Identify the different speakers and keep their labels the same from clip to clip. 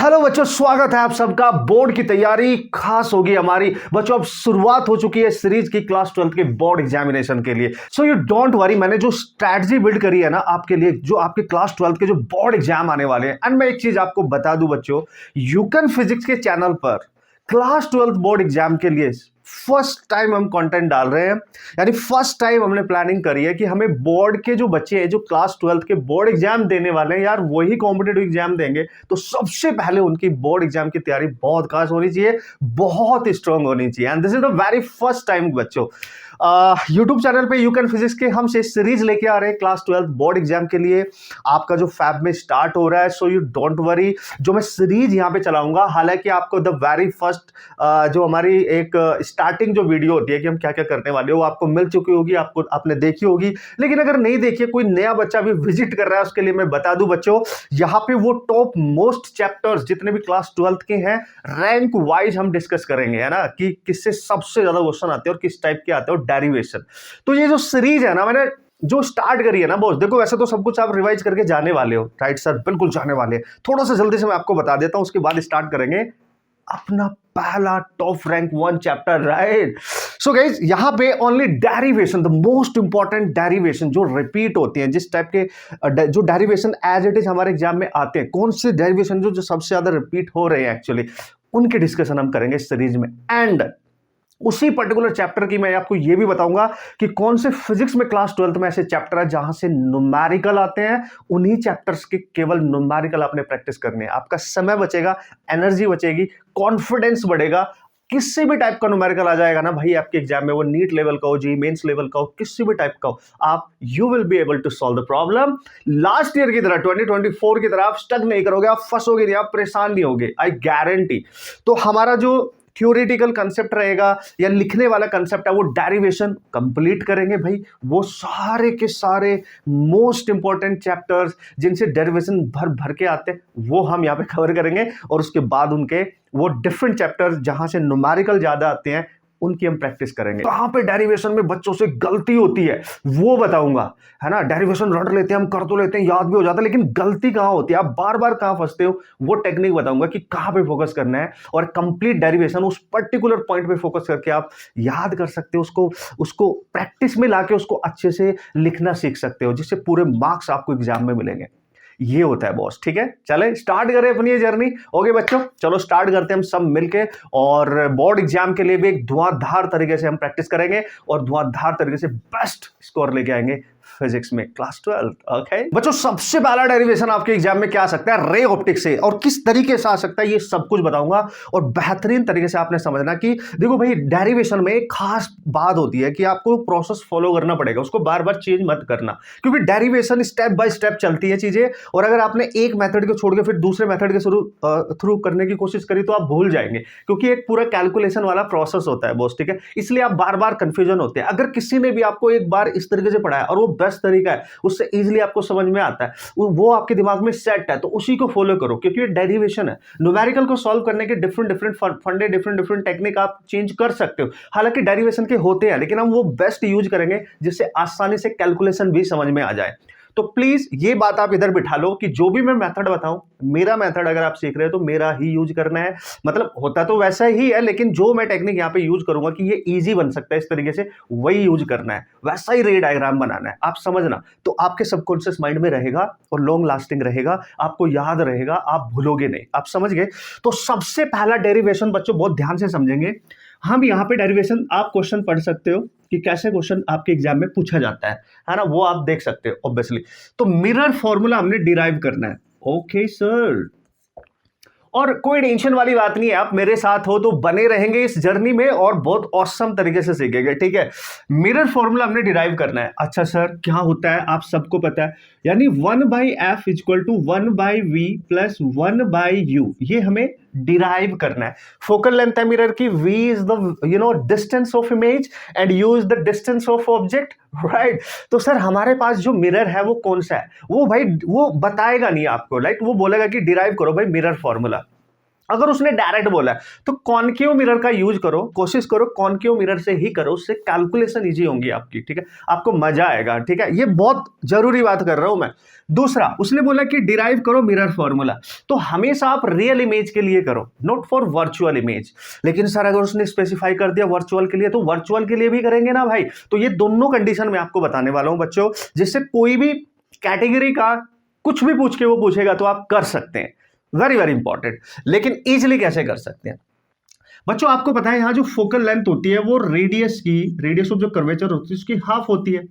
Speaker 1: Hello बच्चों, स्वागत है आप सबका। बोर्ड की तैयारी खास होगी हमारी बच्चों। अब शुरुआत हो चुकी है सीरीज की क्लास 12 के बोर्ड एग्जामिनेशन के लिए। सो यू डोंट वरी, मैंने जो स्ट्रैटेजी बिल्ड करी है ना आपके लिए, जो आपके क्लास 12 के जो बोर्ड एग्जाम आने वाले हैं। एंड मैं एक चीज आपको बता दूं बच्चों, यूकन फिजिक्स के चैनल पर क्लास 12 बोर्ड एग्जाम के लिए फर्स्ट टाइम हम कंटेंट डाल रहे हैं। यानी फर्स्ट टाइम हमने प्लानिंग करी है कि हमें बोर्ड के जो बच्चे हैं, जो क्लास 12 के बोर्ड एग्जाम देने वाले हैं, यार वही कॉम्पिटेटिव एग्जाम देंगे, तो सबसे पहले उनकी बोर्ड एग्जाम की तैयारी बहुत खास होनी चाहिए, बहुत स्ट्रांग होनी चाहिए। And this is the very first time बच्चों, यूट्यूब चैनल पे यूकन फिजिक्स के हम से सीरीज लेके आ रहे हैं क्लास 12 बोर्ड एग्जाम के लिए। आपका जो फैब में स्टार्ट हो रहा है, सो यू डोंट वरी, जो मैं सीरीज यहाँ पे चलाऊंगा, हालांकि आपको द वेरी फर्स्ट जो हमारी एक स्टार्टिंग जो वीडियो होती है कि हम क्या क्या करने वाले, वो आपको मिल चुकी होगी, आपको आपने देखी होगी। लेकिन अगर नहीं देखी, कोई नया बच्चा भी विजिट कर रहा है, उसके लिए मैं बता दूं बच्चों, यहाँ पे वो टॉप मोस्ट चैप्टर्स जितने भी क्लास 12 के हैं, रैंक वाइज हम डिस्कस करेंगे, है ना, कि किससे सबसे ज्यादा क्वेश्चन आते हैं और किस टाइप के आते हैं, डेरिवेशन। तो ये जो सीरीज है ना, मैंने जो स्टार्ट करी है ना बॉस, देखो वैसे तो सब कुछ आप रिवाइज करके जाने वाले हो, राइट सर, बिल्कुल जाने वाले हैं। थोड़ा सा जल्दी से मैं आपको बता देता हूं, उसके बाद स्टार्ट करेंगे अपना पहला top rank 1 chapter, right. So guys, यहां पे only derivation, the most important derivation जो रिपीट होती हैं, जिस टाइप के जो डेरिवेशन एज इट इज हमारे एग्जाम में आते हैं, कौन से डेरिवेशन जो सबसे ज्यादा रिपीट हो रहे हैं एक्चुअली, उनके डिस्कशन हम करेंगे इस सीरीज में। एंड उसी पर्टिकुलर चैप्टर की मैं आपको यह भी बताऊंगा कि कौन से फिजिक्स में क्लास 12 में ऐसे चैप्टर है जहां से न्यूमेरिकल आते हैं। उन्हीं चैप्टर्स के केवल न्यूमेरिकल आपने प्रैक्टिस करनी है, आपका समय बचेगा, एनर्जी बचेगी, कॉन्फिडेंस बढ़ेगा। किसी भी टाइप का न्यूमेरिकल आ जाएगा ना भाई आपके एग्जाम में, वो नीट लेवल का हो, जी मेंस लेवल का हो, किसी भी टाइप का हो, आप you will be able to solve the problem. Last year की तरह 2024 की तरह आप स्टक नहीं करोगे, आप फंसोगे नहीं, आप परेशान नहीं होगे, आई गारंटी। तो हमारा जो थ्योरेटिकल कंसेप्ट रहेगा या लिखने वाला कंसेप्ट है, वो डेरिवेशन कंप्लीट करेंगे भाई। वो सारे के सारे मोस्ट इंपॉर्टेंट चैप्टर्स जिनसे डेरिवेशन भर भर के आते हैं, वो हम यहाँ पे कवर करेंगे। और उसके बाद उनके वो डिफरेंट चैप्टर्स जहां से न्यूमेरिकल ज्यादा आते हैं, उनकी हम प्रैक्टिस करेंगे। कहां पे डेरिवेशन में बच्चों से गलती होती है वो बताऊंगा, है ना। डेरिवेशन रट लेते हैं हम, कर तो लेते हैं, याद भी हो जाता है, लेकिन गलती कहां होती है, आप बार बार कहां फंसते हो, वो टेक्निक बताऊंगा कि कहां पे फोकस करना है। और कंप्लीट डेरिवेशन उस पर्टिकुलर पॉइंट पे फोकस करके आप याद कर सकते हो, उसको उसको प्रैक्टिस में लाके उसको अच्छे से लिखना सीख सकते हो, जिससे पूरे मार्क्स आपको एग्जाम में मिलेंगे। ये होता है बॉस, ठीक है। चले स्टार्ट करें अपनी ये जर्नी। ओके बच्चों, चलो स्टार्ट करते हैं हम सब मिलके। और बोर्ड एग्जाम के लिए भी एक धुआंधार तरीके से हम प्रैक्टिस करेंगे और धुआंधार तरीके से बेस्ट स्कोर लेके आएंगे फिजिक्स में क्लास 12। ओके बच्चों, सबसे पहला डेरिवेशन आपके एग्जाम में क्या आ सकता है, रे ऑप्टिक्स से, और किस तरीके से आ सकता है ये सब कुछ बताऊंगा। और बेहतरीन तरीके से आपने समझना कि देखो भाई, डेरिवेशन में एक खास बात होती है कि आपको प्रोसेस फॉलो करना पड़ेगा, उसको बार बार चेंज मत करना, क्योंकि डेरिवेशन स्टेप बाय स्टेप चलती है चीजें। और अगर आपने एक मेथड को छोड़ के फिर दूसरे मेथड के थ्रू करने की कोशिश करी, तो आप भूल जाएंगे, क्योंकि एक पूरा कैलकुलेशन वाला प्रोसेस होता है बॉस, ठीक है। इसलिए आप बार बार कंफ्यूजन होते हैं। अगर किसी ने भी आपको एक बार इस तरीके से पढ़ाया और वो बेस्ट तरीका है, उससे इजीली आपको समझ में आता है, वो आपके दिमाग में सेट है, तो उसी को फॉलो करो, क्योंकि ये डेरिवेशन है। न्यूमेरिकल को सॉल्व करने के डिफरेंट डिफरेंट फंडे, डिफरेंट डिफरेंट टेक्निक आप चेंज कर सकते हो, हालांकि डेरिवेशन के होते हैं, लेकिन हम वो बेस्ट यूज करेंगे जिससे आसानी से कैलकुलेशन भी समझ में आ जाए। तो प्लीज ये बात आप इधर बिठा लो कि जो भी मैं मेथड बताऊं, मेरा मेथड अगर आप सीख रहे हो तो मेरा ही यूज करना है। मतलब होता तो वैसा ही है, लेकिन जो मैं टेक्निक यहां पे यूज करूंगा कि ये इजी बन सकता है इस तरीके से, वही यूज करना है, वैसा ही रे डायग्राम बनाना है, आप समझना। तो आपके सबकॉन्शियस माइंड में रहेगा और लॉन्ग लास्टिंग रहेगा, आपको याद रहेगा, आप भूलोगे नहीं। आप समझ गए। तो सबसे पहला डेरिवेशन बच्चों बहुत ध्यान से समझेंगे हम। यहाँ पे डेरिवेशन आप क्वेश्चन पढ़ सकते हो कि कैसे क्वेश्चन आपके एग्जाम में पूछा जाता है ना, वो आप देख सकते हो ऑब्वियसली। तो मिरर फॉर्मूला हमने डिराइव करना है। ओके सर, और कोई टेंशन वाली बात नहीं है, आप मेरे साथ हो तो बने रहेंगे इस जर्नी में और बहुत ऑसम तरीके से सीखेंगे, ठीक है। मिरर फॉर्मूला हमने डिराइव करना है। अच्छा सर, क्या होता है आप सबको पता है, यानी 1/f equal to 1/v plus 1/u, ये हमें डिराइव करना है। फोकल लेंथ है मिरर की, v is the distance of image and u is the distance of object, right. तो सर हमारे पास जो मिरर है वो कौन सा है, वो भाई वो बताएगा नहीं आपको, राइट। वो बोलेगा कि डिराइव करो भाई मिरर फॉर्मूला। अगर उसने डायरेक्ट बोला है तो कॉनकेव मिरर का यूज करो, कोशिश करो कॉनकेव मिरर से ही करो, उससे कैलकुलेशन इजी होंगी आपकी, ठीक है, आपको मजा आएगा, ठीक है, ये बहुत जरूरी बात कर रहा हूं मैं। दूसरा, उसने बोला कि डिराइव करो मिरर फॉर्मूला, तो हमेशा आप रियल इमेज के लिए करो, नॉट फॉर वर्चुअल इमेज। लेकिन सर अगर उसने स्पेसिफाई कर दिया वर्चुअल के लिए, तो वर्चुअल के लिए भी करेंगे ना भाई। तो ये दोनों कंडीशन मैं आपको बताने वाला हूं बच्चों, जिससे कोई भी कैटेगरी का कुछ भी पूछ के वो पूछेगा तो आप कर सकते हैं, वेरी वेरी इंपॉर्टेंट। लेकिन इजिली कैसे कर सकते हैं बच्चों, आपको पता है यहां जो फोकल लेंथ होती है वो रेडियस ऑफ जो कर्वेचर होती है उसकी हाफ होती है।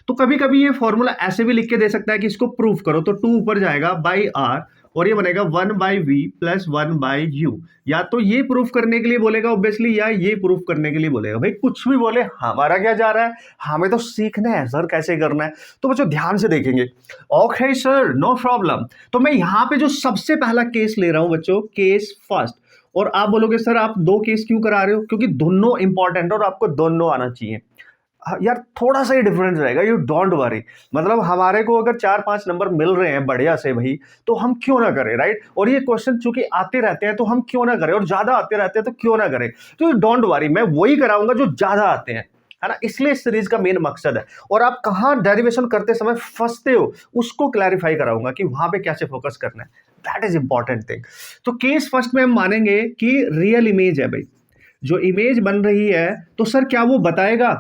Speaker 1: तो कभी कभी ये फॉर्मूला ऐसे भी लिख के दे सकता है कि इसको प्रूफ करो, तो 2 ऊपर जाएगा बाई आर और ये बनेगा 1/v प्लस 1/u। या तो ये प्रूफ करने के लिए बोलेगा ऑब्वियसली, या ये प्रूफ करने के लिए बोलेगा। भाई कुछ भी बोले, हमारा क्या जा रहा है, हमें तो सीखना है सर कैसे करना है। तो बच्चों ध्यान से देखेंगे। Okay sir, no problem. तो मैं यहां पे जो सबसे पहला केस ले रहा हूं बच्चों, केस फर्स्ट। और आप बोलोगे सर आप 2 केस क्यों करा रहे हो, क्योंकि दोनों इंपॉर्टेंट और आपको दोनों आना चाहिए। यार थोड़ा सा ही डिफरेंस रहेगा, यू डोंट वरी। मतलब हमारे को अगर 4-5 नंबर मिल रहे हैं बढ़िया से भाई, तो हम क्यों ना करें, राइट। और ये क्वेश्चन चूंकि आते रहते हैं तो हम क्यों ना करें, और ज्यादा आते रहते हैं तो क्यों ना करें। तो डोंट वरी, मैं वही कराऊंगा जो ज्यादा आते हैं, है ना। इसलिए इस सीरीज का मेन मकसद है। और आप कहां डेरिवेशन करते समय फंसते हो उसको क्लैरिफाई कराऊंगा कि वहां पे कैसे फोकस करना है, दैट इज इंपॉर्टेंट थिंग। तो केस फर्स्ट में हम मानेंगे कि रियल इमेज है भाई, जो इमेज बन रही है, तो सर क्या वो बताएगा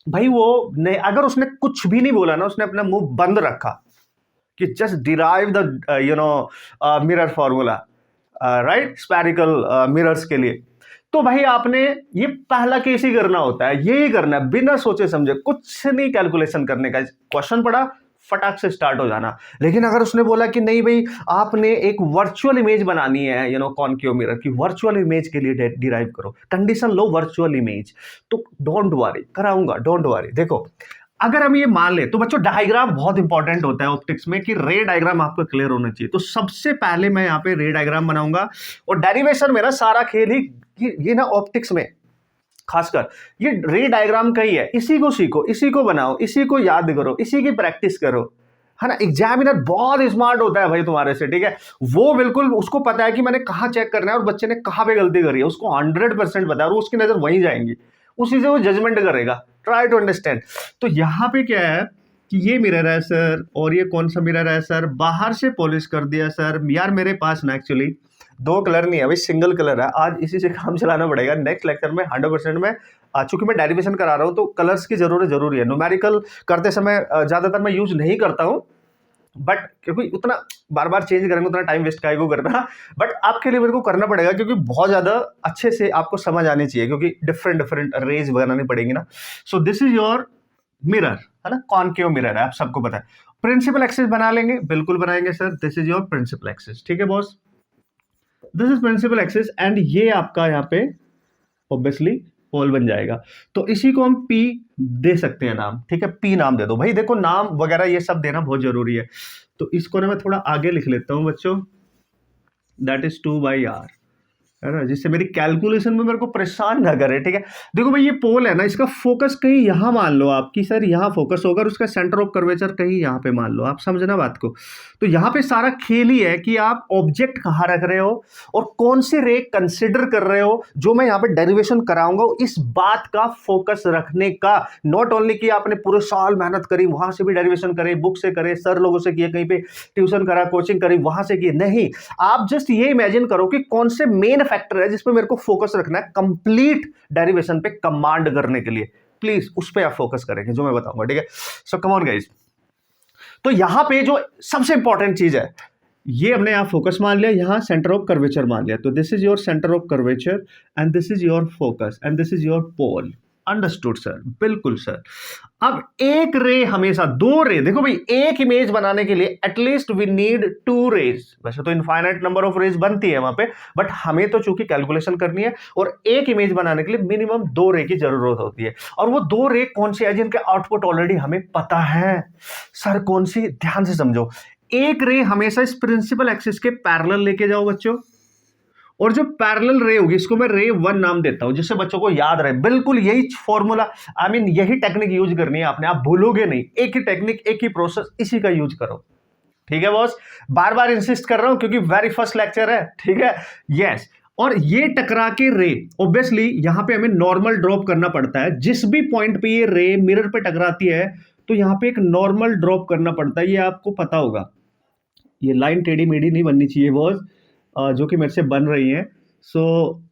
Speaker 1: भाई। वो नहीं, अगर उसने कुछ भी नहीं बोला ना, उसने अपना मुंह बंद रखा कि just derive the mirror formula, right, spherical mirrors के लिए, तो भाई आपने ये पहला केस ही करना होता है, यही करना है, बिना सोचे समझे, कुछ नहीं कैलकुलेशन करने का। क्वेश्चन पढ़ा, फटाक से स्टार्ट हो जाना। लेकिन अगर उसने बोला कि नहीं भाई आपने एक वर्चुअल इमेज बनानी है, कॉनकेव मिरर की, वर्चुअल इमेज के लिए डिराइव करो, कंडीशन लो वर्चुअल इमेज, तो डोंट वरी, कराऊंगा, डोंट वरी। देखो अगर हम ये मान ले, तो बच्चों डायग्राम बहुत इंपॉर्टेंट होता है ऑप्टिक्स में, कि रे डायग्राम आपको क्लियर होना चाहिए। तो सबसे पहले मैं यहाँ पे रे डायग्राम बनाऊंगा, और डेरिवेशन में ना सारा खेल ही ये ना ऑप्टिक्स में खासकर ये रे डायग्राम का ही है। इसी को सीखो, इसी को बनाओ, इसी को याद करो, इसी की प्रैक्टिस करो, है ना। एग्जामिनर बहुत स्मार्ट होता है भाई तुम्हारे से, ठीक है। वो बिल्कुल उसको पता है कि मैंने कहाँ चेक करना है और बच्चे ने कहाँ पे गलती करी है, उसको 100% पता है, और उसकी नजर वहीं जाएंगी, उसी से वो जजमेंट करेगा। Try to understand. तो यहाँ पे क्या है कि ये मिरर है सर, और ये कौन सा मिरर है सर, बाहर से पॉलिश कर दिया सर। यार मेरे पास ना एक्चुअली 2 कलर नहीं है भाई, सिंगल कलर है। आज इसी से काम चलाना पड़ेगा। नेक्स्ट लेक्चर में 100% में, चूंकि मैं डेरिवेशन करा रहा हूँ तो कलर्स की जरूरी है। न्यूमेरिकल करते समय ज्यादातर मैं यूज नहीं करता हूँ, बट क्योंकि उतना बार बार चेंज करेंगे उतना टाइम वेस्ट का करना, बट आपके लिए मेरे को करना पड़ेगा, क्योंकि बहुत ज्यादा अच्छे से आपको समझ आनी चाहिए, क्योंकि डिफरेंट रेज बनानी पड़ेगी ना। So this is your mirror, है ना, कॉनकेव मिरर है, आप सबको पता है। प्रिंसिपल एक्सिस बना लेंगे, बिल्कुल बनाएंगे sir. This is your principal axis, ठीक है boss, this is principal axis. And ये आपका यहाँ पे ऑब्वियसली पोल बन जाएगा। तो इसी को हम P दे सकते हैं नाम, ठीक है, P नाम दे दो भाई। देखो नाम वगैरह ये सब देना बहुत जरूरी है। तो इसको ना मैं थोड़ा आगे लिख लेता हूं बच्चों, दैट इज 2/r, है ना, जिससे मेरी कैलकुलेशन में मेरे को परेशान ना करे, ठीक है। देखो भाई ये पोल है ना, इसका फोकस कहीं यहां मान लो आपकी सर, यहां फोकस होगा, और उसका सेंटर ऑफ कर्वेचर कहीं यहां पे मान लो, आप समझना बात को। तो यहां पे सारा खेल ही है कि आप ऑब्जेक्ट कहां रख रहे हो और कौन से रे कंसिडर कर रहे हो। जो मैं यहां पे डेरिवेशन कराऊंगा इस बात का फोकस रखने का, नॉट ओनली कि आपने पूरे साल मेहनत करी, वहां से भी डेरिवेशन करे, बुक से करे, सर लोगों से किए, कहीं पे ट्यूशन करा, कोचिंग करी, वहां से किए, नहीं। आप जस्ट ये इमेजिन करो कि कौन से मेन फैक्टर है जिसपे मेरे को फोकस रखना है कंप्लीट डेरिवेशन पे कमांड करने के लिए। प्लीज उस पे आप फोकस करेंगे जो मैं बताऊंगा, ठीक है। सो कम ऑन गाइस, तो यहां पे जो सबसे इंपॉर्टेंट चीज है, ये हमने यहां फोकस मान लिया, यहां सेंटर ऑफ कर्वेचर मान लिया। तो this is your centre of curvature and this is your focus and this is your pole. Understood sir, बिल्कुल सर। अब एक रे हमेशा, 2 रे, देखो भाई एक इमेज बनाने के लिए एटलीस्ट वी नीड 2 रेज। वैसे तो इनफाइनाइट नंबर ऑफ रेज बनती है वहां पे, बट हमें तो चूंकि कैलकुलेशन करनी है, और एक इमेज बनाने के लिए मिनिमम 2 रे की जरूरत होती है। और वो 2 रे कौन सी है जिनके आउटपुट ऑलरेडी हमें पता है। सर कौन सी, ध्यान से समझो। एक रे हमेशा इस प्रिंसिपल एक्सिस के पैरेलल लेके जाओ बच्चों, और जो पैरेलल रे होगी इसको मैं रे 1 नाम देता हूं, जिससे बच्चों को याद रहे। बिल्कुल यही फॉर्मूला, यही टेक्निक यूज करनी है आपने, आप भूलोगे नहीं। एक ही टेक्निक, एक ही प्रोसेस, इसी का यूज करो, ठीक है बॉस, बार बार इंसिस्ट कर रहा हूं क्योंकि वेरी फर्स्ट लेक्चर है, ठीक है। यस, और ये टकरा के रे, ऑब्वियसली यहां पे हमें नॉर्मल ड्रॉप करना पड़ता है। जिस भी पॉइंट पे ये रे मिरर पे टकराती है तो यहां पे एक नॉर्मल ड्रॉप करना पड़ता है, ये आपको पता होगा। ये लाइन टेढ़ी मेढ़ी नहीं बननी चाहिए बॉस, जो कि मेरे से बन रही है। So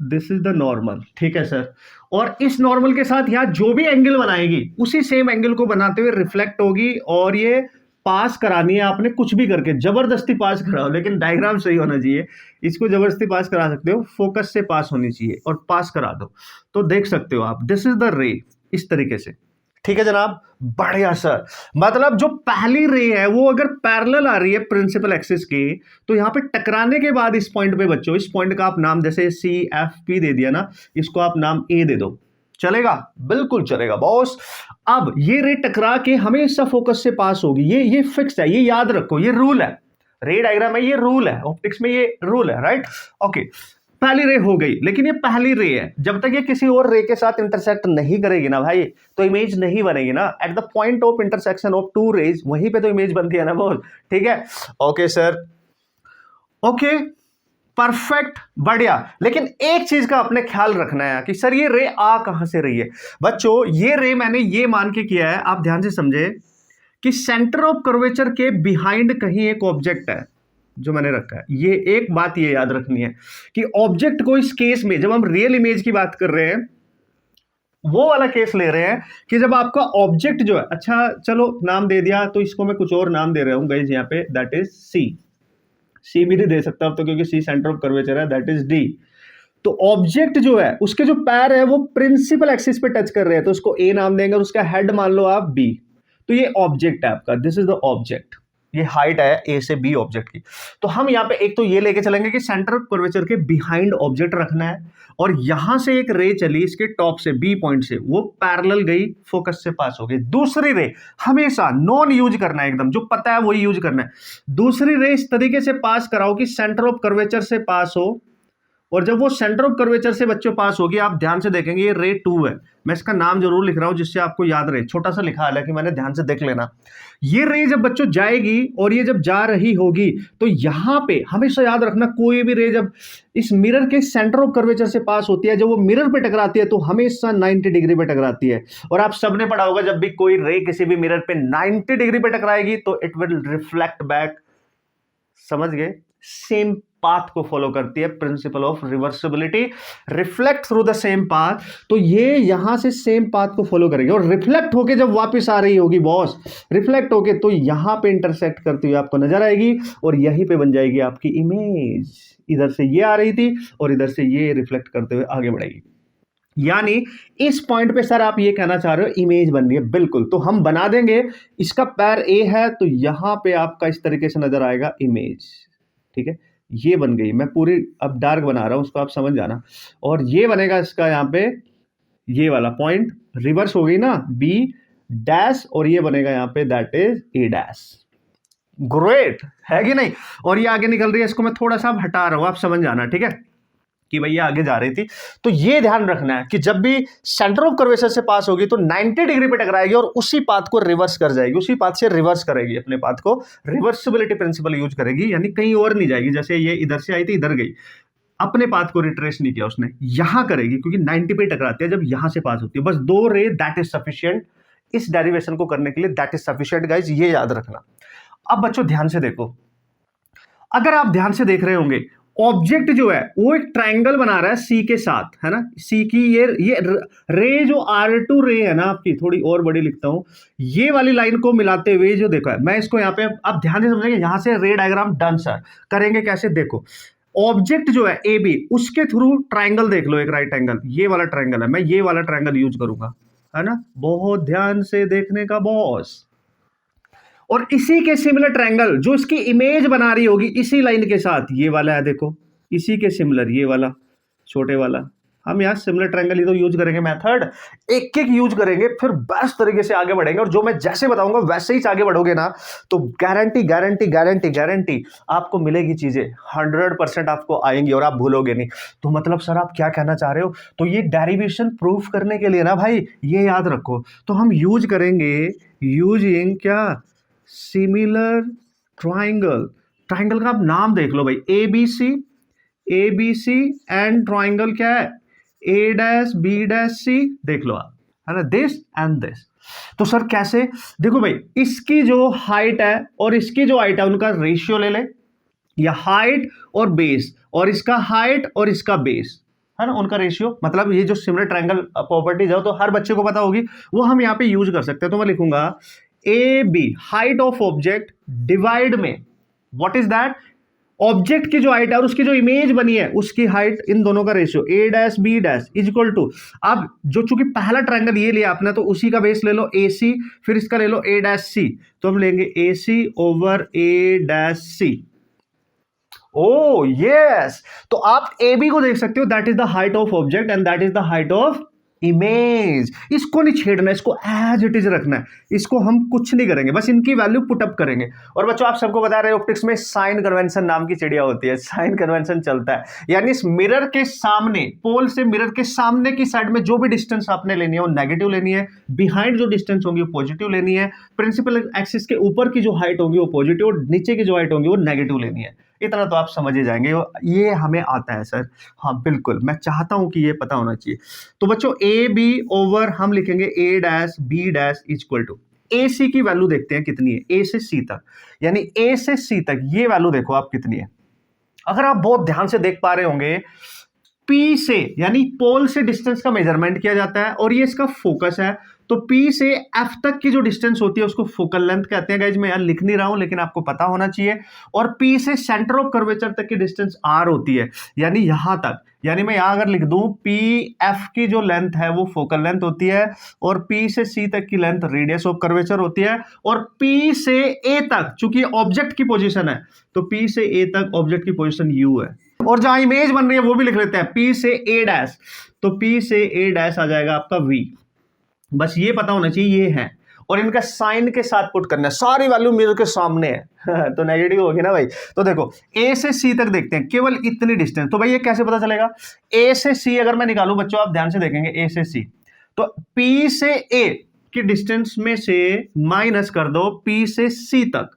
Speaker 1: this is the normal, ठीक है सर। और इस नॉर्मल के साथ यहां जो भी एंगल बनाएगी उसी सेम एंगल को बनाते हुए रिफ्लेक्ट होगी, और ये पास करानी है आपने कुछ भी करके, जबरदस्ती पास कराओ, लेकिन डायग्राम सही होना चाहिए। इसको जबरदस्ती पास करा सकते हो, फोकस से पास होनी चाहिए और पास करा दो, तो देख सकते हो आप दिस इज द रे, इस तरीके से, ठीक है जनाब। बढ़िया सर, मतलब जो पहली रे है वो अगर पैरेलल आ रही है प्रिंसिपल एक्सिस के, तो यहां पे टकराने के बाद इस पॉइंट पे बच्चों, इस पॉइंट का आप नाम जैसे सी एफ पी दे दिया ना, इसको आप नाम ए दे दो, चलेगा? बिल्कुल चलेगा बॉस। अब ये रे टकरा के हमेशा फोकस से पास होगी, ये फिक्स है, ये याद रखो, ये रूल है। रे डायग्राम है, ये रूल है, ऑप्टिक्स में ये रूल है, राइट? ओके, पहली रे हो गई, लेकिन ये पहली रे है, जब तक ये किसी और रे के साथ इंटरसेक्ट नहीं करेगी ना भाई, तो इमेज नहीं बनेगी ना। At the point of intersection of two rays, वहीं पे तो इमेज बनती है ना बोल, ठीक है? ओके सर, ओके, परफेक्ट, बढ़िया। लेकिन एक चीज का अपने ख्याल रखना है कि सर ये रे आ कहां से रही है। बच्चों ये रे मैंने ये मान के किया है, आप ध्यान से समझे, कि सेंटर ऑफ कर्वेचर के बिहाइंड कहीं एक ऑब्जेक्ट है जो मैंने रखा है। ये एक बात ये याद रखनी है कि ऑब्जेक्ट को इस केस में, जब हम रियल इमेज की बात कर रहे हैं, वो वाला केस ले रहे हैं कि जब आपका ऑब्जेक्ट जो है, अच्छा चलो नाम दे दिया, तो इसको मैं कुछ और नाम दे रहा हूं गाइस यहाँ पे, दैट इज सी भी नहीं दे सकता अब तो, क्योंकि सी सेंटर ऑफ कर्वेचर है, दैट इज डी। तो ऑब्जेक्ट जो है उसके जो पैर है वो प्रिंसिपल एक्सिस पे टच कर रहे हैं, तो उसको ए नाम देंगे और उसका हेड मान लो आप बी। तो ये ऑब्जेक्ट है आपका, दिस इज द ऑब्जेक्ट, ये हाइट है ए से बी ऑब्जेक्ट की। तो हम यहाँ पे एक तो ये लेके चलेंगे कि सेंटर ऑफ कर्वेचर के बिहाइंड ऑब्जेक्ट रखना है, और यहां से एक रे चली इसके टॉप से, बी पॉइंट से, वो पैरेलल गई, फोकस से पास हो गई। दूसरी रे हमेशा नॉन यूज करना है, एकदम जो पता है वही यूज करना है। दूसरी रे इस तरीके से पास कराओ कि सेंटर ऑफ कर्वेचर से पास हो, और जब वो सेंटर ऑफ कर्वेचर से बच्चों पास होगी, आप ध्यान से देखेंगे ये रे 2 है। मैं इसका नाम जरूर लिख रहा हूं जिससे आपको याद रहे, छोटा सा लिखा है कि मैंने, ध्यान से देख लेना। ये रे जब बच्चों जाएगी और ये जब जा रही होगी, तो यहां पे हमेशा याद रखना, कोई भी रे जब इस मिरर के सेंटर ऑफ कर्वेचर से पास होती है, जब वो मिरर पे टकराती है तो हमेशा 90 डिग्री पे टकराती है। और आप सबने पढ़ा होगा, जब भी कोई रे किसी भी मिरर पे 90 डिग्री पे टकराएगी तो इट विल रिफ्लेक्ट बैक, समझ गए? सेम पाथ को फॉलो करती है, principle of reversibility, reflect through the same path. तो ये यहां से सेम पाथ को फॉलो करेगी, और रिफ्लेक्ट होके जब वापस आ रही होगी बॉस, रिफ्लेक्ट होके तो यहां पे इंटरसेक्ट करती हुई आपको नजर आएगी, और यहीं पे बन जाएगी आपकी इमेज। इधर से ये आ रही थी और इधर से ये रिफ्लेक्ट करते हुए आगे बढ़ेगी। यानी इस पॉइंट पे सर आप ये कहना चाह रहे हो इमेज बन रही है, बिल्कुल। तो हम बना देंगे, इसका पैर ए है तो यहां पे आपका इस तरीके से नजर आएगा इमेज, ठीक है? ये बन गई, मैं पूरी अब डार्क बना रहा हूं, उसको आप समझ जाना। और ये बनेगा इसका यहां पे, ये वाला पॉइंट रिवर्स हो गई ना, बी डैश, और ये बनेगा यहां पे that is a dash. Great है कि नहीं? और ये आगे निकल रही है, इसको मैं थोड़ा सा हटा रहा हूं, आप समझ जाना, ठीक है? कि भैया आगे जा रही थी। तो ये ध्यान रखना है कि जब भी सेंटर ऑफ कर्वेचर से पास होगी तो 90 डिग्री पे टकराएगी और उसी पाथ को रिवर्स कर जाएगी, उसी पाथ से रिवर्स करेगी, अपने पाथ को रिवर्सिबिलिटी प्रिंसिपल यूज करेगी, यानी कहीं और नहीं जाएगी। जैसे ये इधर से आई थी, इधर गई, अपने पाथ को रिट्रेस नहीं किया उसने, यहां करेगी, क्योंकि 90 पे टकराती है जब यहां से पास होती है। बस 2 रे, दैट इज सफिशियंट इस डेरिवेशन को करने के लिए, दैट इज सफिशियंट गाइज, ये याद रखना। अब बच्चों ध्यान से देखो, अगर आप ध्यान से देख रहे होंगे, ऑब्जेक्ट जो है वो एक ट्रायंगल बना रहा है सी के साथ, है ना? सी की ये रे जो R2 रे है ना आपकी, थोड़ी और बड़ी लिखता हूं, ये वाली लाइन को मिलाते हुए जो देखो है, मैं इसको यहाँ पे, आप ध्यान से समझेंगे, यहां से रे डायग्राम डन सर। करेंगे कैसे? देखो, ऑब्जेक्ट जो है ए बी, उसके थ्रू ट्रायंगल देख लो, एक राइट एंगल, ये वाला ट्रायंगल है, मैं ये वाला ट्रायंगल यूज करूंगा, है ना? बहुत ध्यान से देखने का बॉस। और इसी के सिमिलर ट्रायंगल जो इसकी इमेज बना रही होगी इसी लाइन के साथ, ये वाला है देखो, इसी के सिमिलर ये वाला छोटे वाला, हम यहाँ सिमिलर ट्रायंगल ही तो यूज करेंगे, मेथड एक एक यूज करेंगे, फिर बेस्ट तरीके से आगे बढ़ेंगे। और जो मैं जैसे बताऊंगा वैसे ही आगे बढ़ोगे ना, तो गारंटी गारंटी गारंटी गारंटी आपको मिलेगी, चीजें 100% आपको आएंगी और आप भूलोगे नहीं। तो मतलब सर आप क्या कहना चाह रहे हो? तो ये डेरिवेशन प्रूफ करने के लिए ना भाई, ये याद रखो, तो हम यूज करेंगे यूजिंग क्या, सिमिलर ट्राइंगल, ट्राइंगल का आप नाम देख लो भाई, A B C and triangle क्या है, A dash B dash C, देख लो आप, है ना, दिस एंड दिस। तो सर कैसे, देखो भाई, इसकी जो हाइट है और इसकी जो हाइट है उनका रेशियो ले ले, या हाइट और बेस, और इसका हाइट और इसका बेस, है ना, उनका रेशियो, मतलब ये जो सिमिलर ट्रायंगल प्रॉपर्टीज है तो हर बच्चे को पता होगी, वो हम यहाँ पे यूज कर सकते हैं। तो मैं लिखूंगा A B, height of object divide में, व्हाट इज दैट, ऑब्जेक्ट की जो हाइट है और उसकी जो इमेज बनी है उसकी हाइट, इन दोनों का ratio, A dash B dash is equal to, अब जो चूंकि पहला ट्रायंगल ये लिया आपने तो उसी का बेस ले लो ए सी, फिर इसका ले लो ए डैश सी, तो हम लेंगे ए सी over A dash C. O yes, तो आप ए बी को देख सकते हो, that is the height of object and that is the height of image. इसको नहीं छेड़ना, इसको एज इट इज रखना है, इसको हम कुछ नहीं करेंगे, बस इनकी वैल्यू पुट अप करेंगे। और बच्चों आप सबको बता रहे, ऑप्टिक्स में साइन कन्वेंशन नाम की चिड़िया होती है, साइन कन्वेंशन चलता है, यानी इस मिरर के सामने, पोल से मिरर के सामने की साइड में जो भी डिस्टेंस आपने लेनी है वो नेगेटिव लेनी है, बिहाइंड जो डिस्टेंस होगी वो पॉजिटिव लेनी है, प्रिंसिपल एक्सिस के ऊपर की जो हाइट होगी वो पॉजिटिव और नीचे की जो हाइट होगी वो नेगेटिव लेनी है। इतना तो आप समझ ही जाएंगे, ये हमें आता है सर, हाँ बिल्कुल, मैं चाहता हूं कि ये पता होना चाहिए। तो बच्चों ए बी ओवर हम लिखेंगे A dash B dash equal to, A C की वैल्यू देखते हैं कितनी है, ए से सी तक, यानी ए से सी तक ये वैल्यू देखो आप कितनी है। अगर आप बहुत ध्यान से देख पा रहे होंगे, पी से यानी पोल से डिस्टेंस का मेजरमेंट किया जाता है और ये इसका फोकस है, तो P से F तक की जो डिस्टेंस होती है उसको फोकल लेंथ कहते हैं। गाइज मैं यार लिख नहीं रहा हूं लेकिन आपको पता होना चाहिए। और P से सेंटर ऑफ कर्वेचर तक की डिस्टेंस R होती है, यानी यहां तक, यानी मैं यहां अगर लिख दूं PF की जो लेंथ है वो फोकल लेंथ होती है और P से C तक की लेंथ रेडियस ऑफ कर्वेचर होती है, और P से A तक चूंकि ऑब्जेक्ट की पोजीशन है तो P से A तक ऑब्जेक्ट की पोजीशन U है, और जहां इमेज बन रही है वो भी लिख लेते हैं, P से A डैश, तो P से A डैश आ जाएगा आपका V। बस ये पता होना चाहिए ये है, और इनका साइन के साथ पुट करना है, सारी वैल्यू मिरर के सामने है तो नेगेटिव होगी ना भाई। तो देखो ए से सी तक देखते हैं, केवल इतनी डिस्टेंस, तो भाई ये कैसे पता चलेगा, ए से सी अगर मैं निकालूं, बच्चों आप ध्यान से देखेंगे, ए से सी, तो पी से ए की डिस्टेंस में से माइनस कर दो पी से सी तक,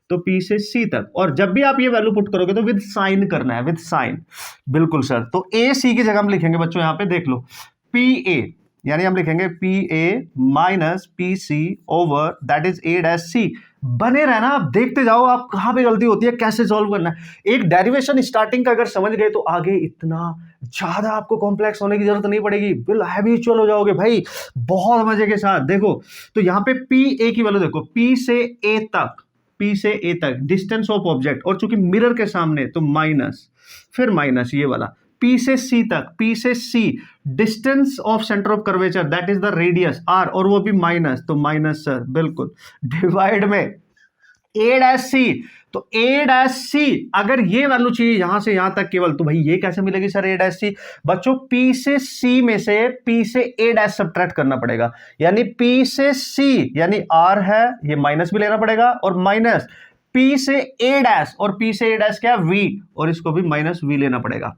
Speaker 1: तो P से C तक, और जब भी आप ये वैल्यू पुट करोगे तो विद साइन करना है, विद साइन, बिल्कुल सर। तो A C की जगह हम लिखेंगे बच्चों, यहां पे देख लो PA, यानी हम लिखेंगे PA minus PC over that is A dash C। बने रहना, आप देखते जाओ आप कहां पे गलती होती है, कैसे सॉल्व करना है। एक डेरिवेशन स्टार्टिंग का अगर समझ गए तो आगे इतना ज्यादा आपको कॉम्प्लेक्स होने की जरूरत नहीं पड़ेगी, बिल्कुल हैबिचुअल हो जाओगे भाई बहुत मजे के साथ। देखो तो यहां पे PA की वैल्यू देखो, P से A तक, P से A तक डिस्टेंस ऑफ ऑब्जेक्ट, और चूंकि मिरर के सामने तो माइनस, फिर माइनस ये वाला, P से C तक, P से C distance of centre of curvature that is the radius R, और वो भी माइनस, तो माइनस सर बिल्कुल, डिवाइड में A डैश C, तो A डैश C अगर ये वैल्यू चाहिए यहां से यहां तक केवल, तो भाई ये कैसे मिलेगी सर A डैश C, बच्चों P से C में से P से A डैश सब्ट्रैक्ट करना पड़ेगा, यानी P से C यानी R है, ये माइनस भी लेना पड़ेगा, और माइनस P से A डैश, और P से A डैश क्या है V, और इसको भी माइनस V लेना पड़ेगा।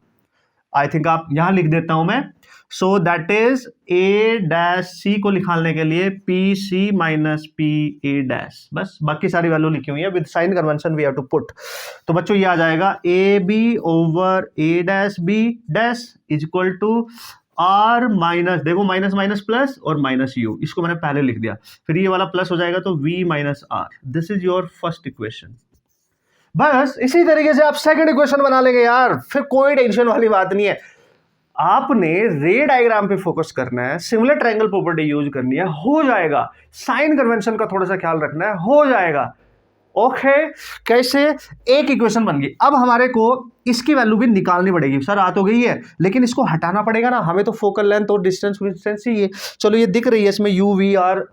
Speaker 1: आई थिंक आप यहां लिख देता हूं मैं, so that is A dash C को निकालने के लिए PC माइनस PA डैश, बस बाकी सारी वैल्यू लिखी हुई है, with sign convention we have to put. तो बच्चों ये आ जाएगा AB over A dash B dash is equal to R minus, देखो माइनस माइनस प्लस और माइनस U, इसको मैंने पहले लिख दिया, फिर ये वाला प्लस हो जाएगा तो V minus R। This is your first equation. बस इसी तरीके से आप सेकंड इक्वेशन बना लेंगे यार, फिर कोई टेंशन वाली बात नहीं है। आपने रे डायग्राम पे फोकस करना है, सिमिलर ट्रायंगल प्रॉपर्टी यूज करनी है, हो जाएगा। साइन कन्वेंशन का थोड़ा सा ख्याल रखना है, हो जाएगा। ओके कैसे, एक इक्वेशन बन गई। अब हमारे को इसकी वैल्यू भी निकालनी पड़ेगी। सर आ तो गई है लेकिन इसको हटाना पड़ेगा ना, हमें तो फोकल लेंथ और डिस्टेंस ही है, चलो ये दिख रही है इसमें यू वी आर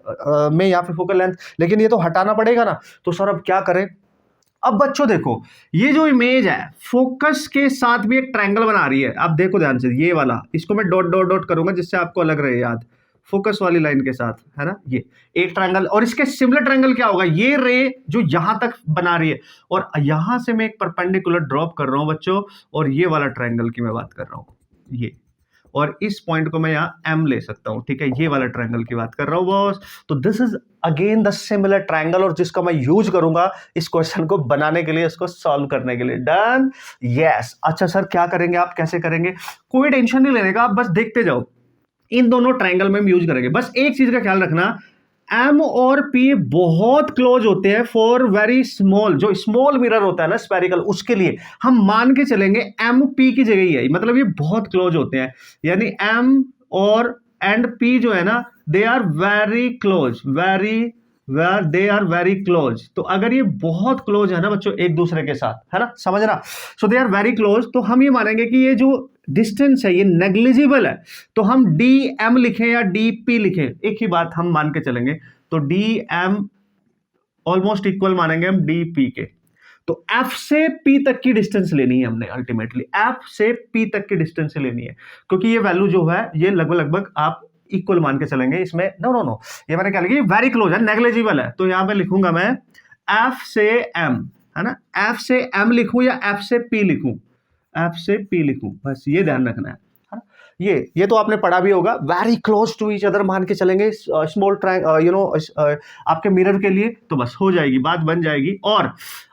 Speaker 1: में यहाँ पे फोकल लेंथ, लेकिन ये तो हटाना पड़ेगा ना। तो सर अब क्या करें, अब बच्चों देखो ये जो इमेज है फोकस के साथ भी एक ट्रायंगल बना रही है, आप देखो ध्यान से, ये वाला इसको मैं डॉट डॉट डॉट करूंगा जिससे आपको अलग रहे याद, फोकस वाली लाइन के साथ, है ना, ये एक ट्रायंगल, और इसके सिमिलर ट्रायंगल क्या होगा, ये रे जो यहां तक बना रही है और यहां से मैं एक परपेंडिकुलर ड्रॉप कर रहा हूं बच्चों, और ये वाला ट्रायंगल की मैं बात कर रहा हूं ये, और इस पॉइंट को मैं यहाँ m ले सकता हूं, ठीक है, ये वाला ट्रायंगल की बात कर रहा हूं बॉस। तो this is again the similar triangle, और जिसका मैं यूज करूंगा इस क्वेश्चन को बनाने के लिए, इसको सॉल्व करने के लिए। Done, yes. अच्छा सर क्या करेंगे आप, कैसे करेंगे, कोई टेंशन नहीं लेने का, आप बस देखते जाओ। इन दोनों ट्रायंगल में हम यूज करेंगे, बस एक चीज का ख्याल रखना, M और P बहुत क्लोज होते हैं फॉर वेरी स्मॉल, जो स्मॉल मिरर होता है ना स्फेरिकल, उसके लिए हम मान के चलेंगे M P की जगह ही है, मतलब ये बहुत क्लोज होते हैं, यानी M और एंड P जो है ना, they are very close, they are very close. तो अगर ये बहुत क्लोज है ना बच्चों एक दूसरे के साथ, है ना, समझना, सो दे आर वेरी क्लोज, तो हम ये मानेंगे कि ये जो डिस्टेंस है ये नेग्लिजिबल है, तो हम डी एम लिखें या डी पी लिखें, एक ही बात हम मान के चलेंगे। तो डी एम ऑलमोस्ट इक्वल मानेंगे हम डी पी के। तो एफ से पी तक की डिस्टेंस लेनी है हमने, अल्टीमेटली एफ से पी तक की डिस्टेंस लेनी है, क्योंकि ये वैल्यू जो है ये लगभग आप इक्वल मान के चलेंगे इसमें। नो, ये मैंने क्या लिखा, वेरी क्लोज है, नेग्लिजिबल है, तो यहां पे लिखूंगा मैं एफ से एम, है ना, एफ से एम लिखूं या एफ से पी लिखूं, एफ से पी लिखूं, बस ये ध्यान रखना है ना? ये तो आपने पढ़ा भी होगा, very close to each other मान के चलेंगे स्मॉल आपके मिरर के लिए, तो बस हो जाएगी, बात बन जाएगी। और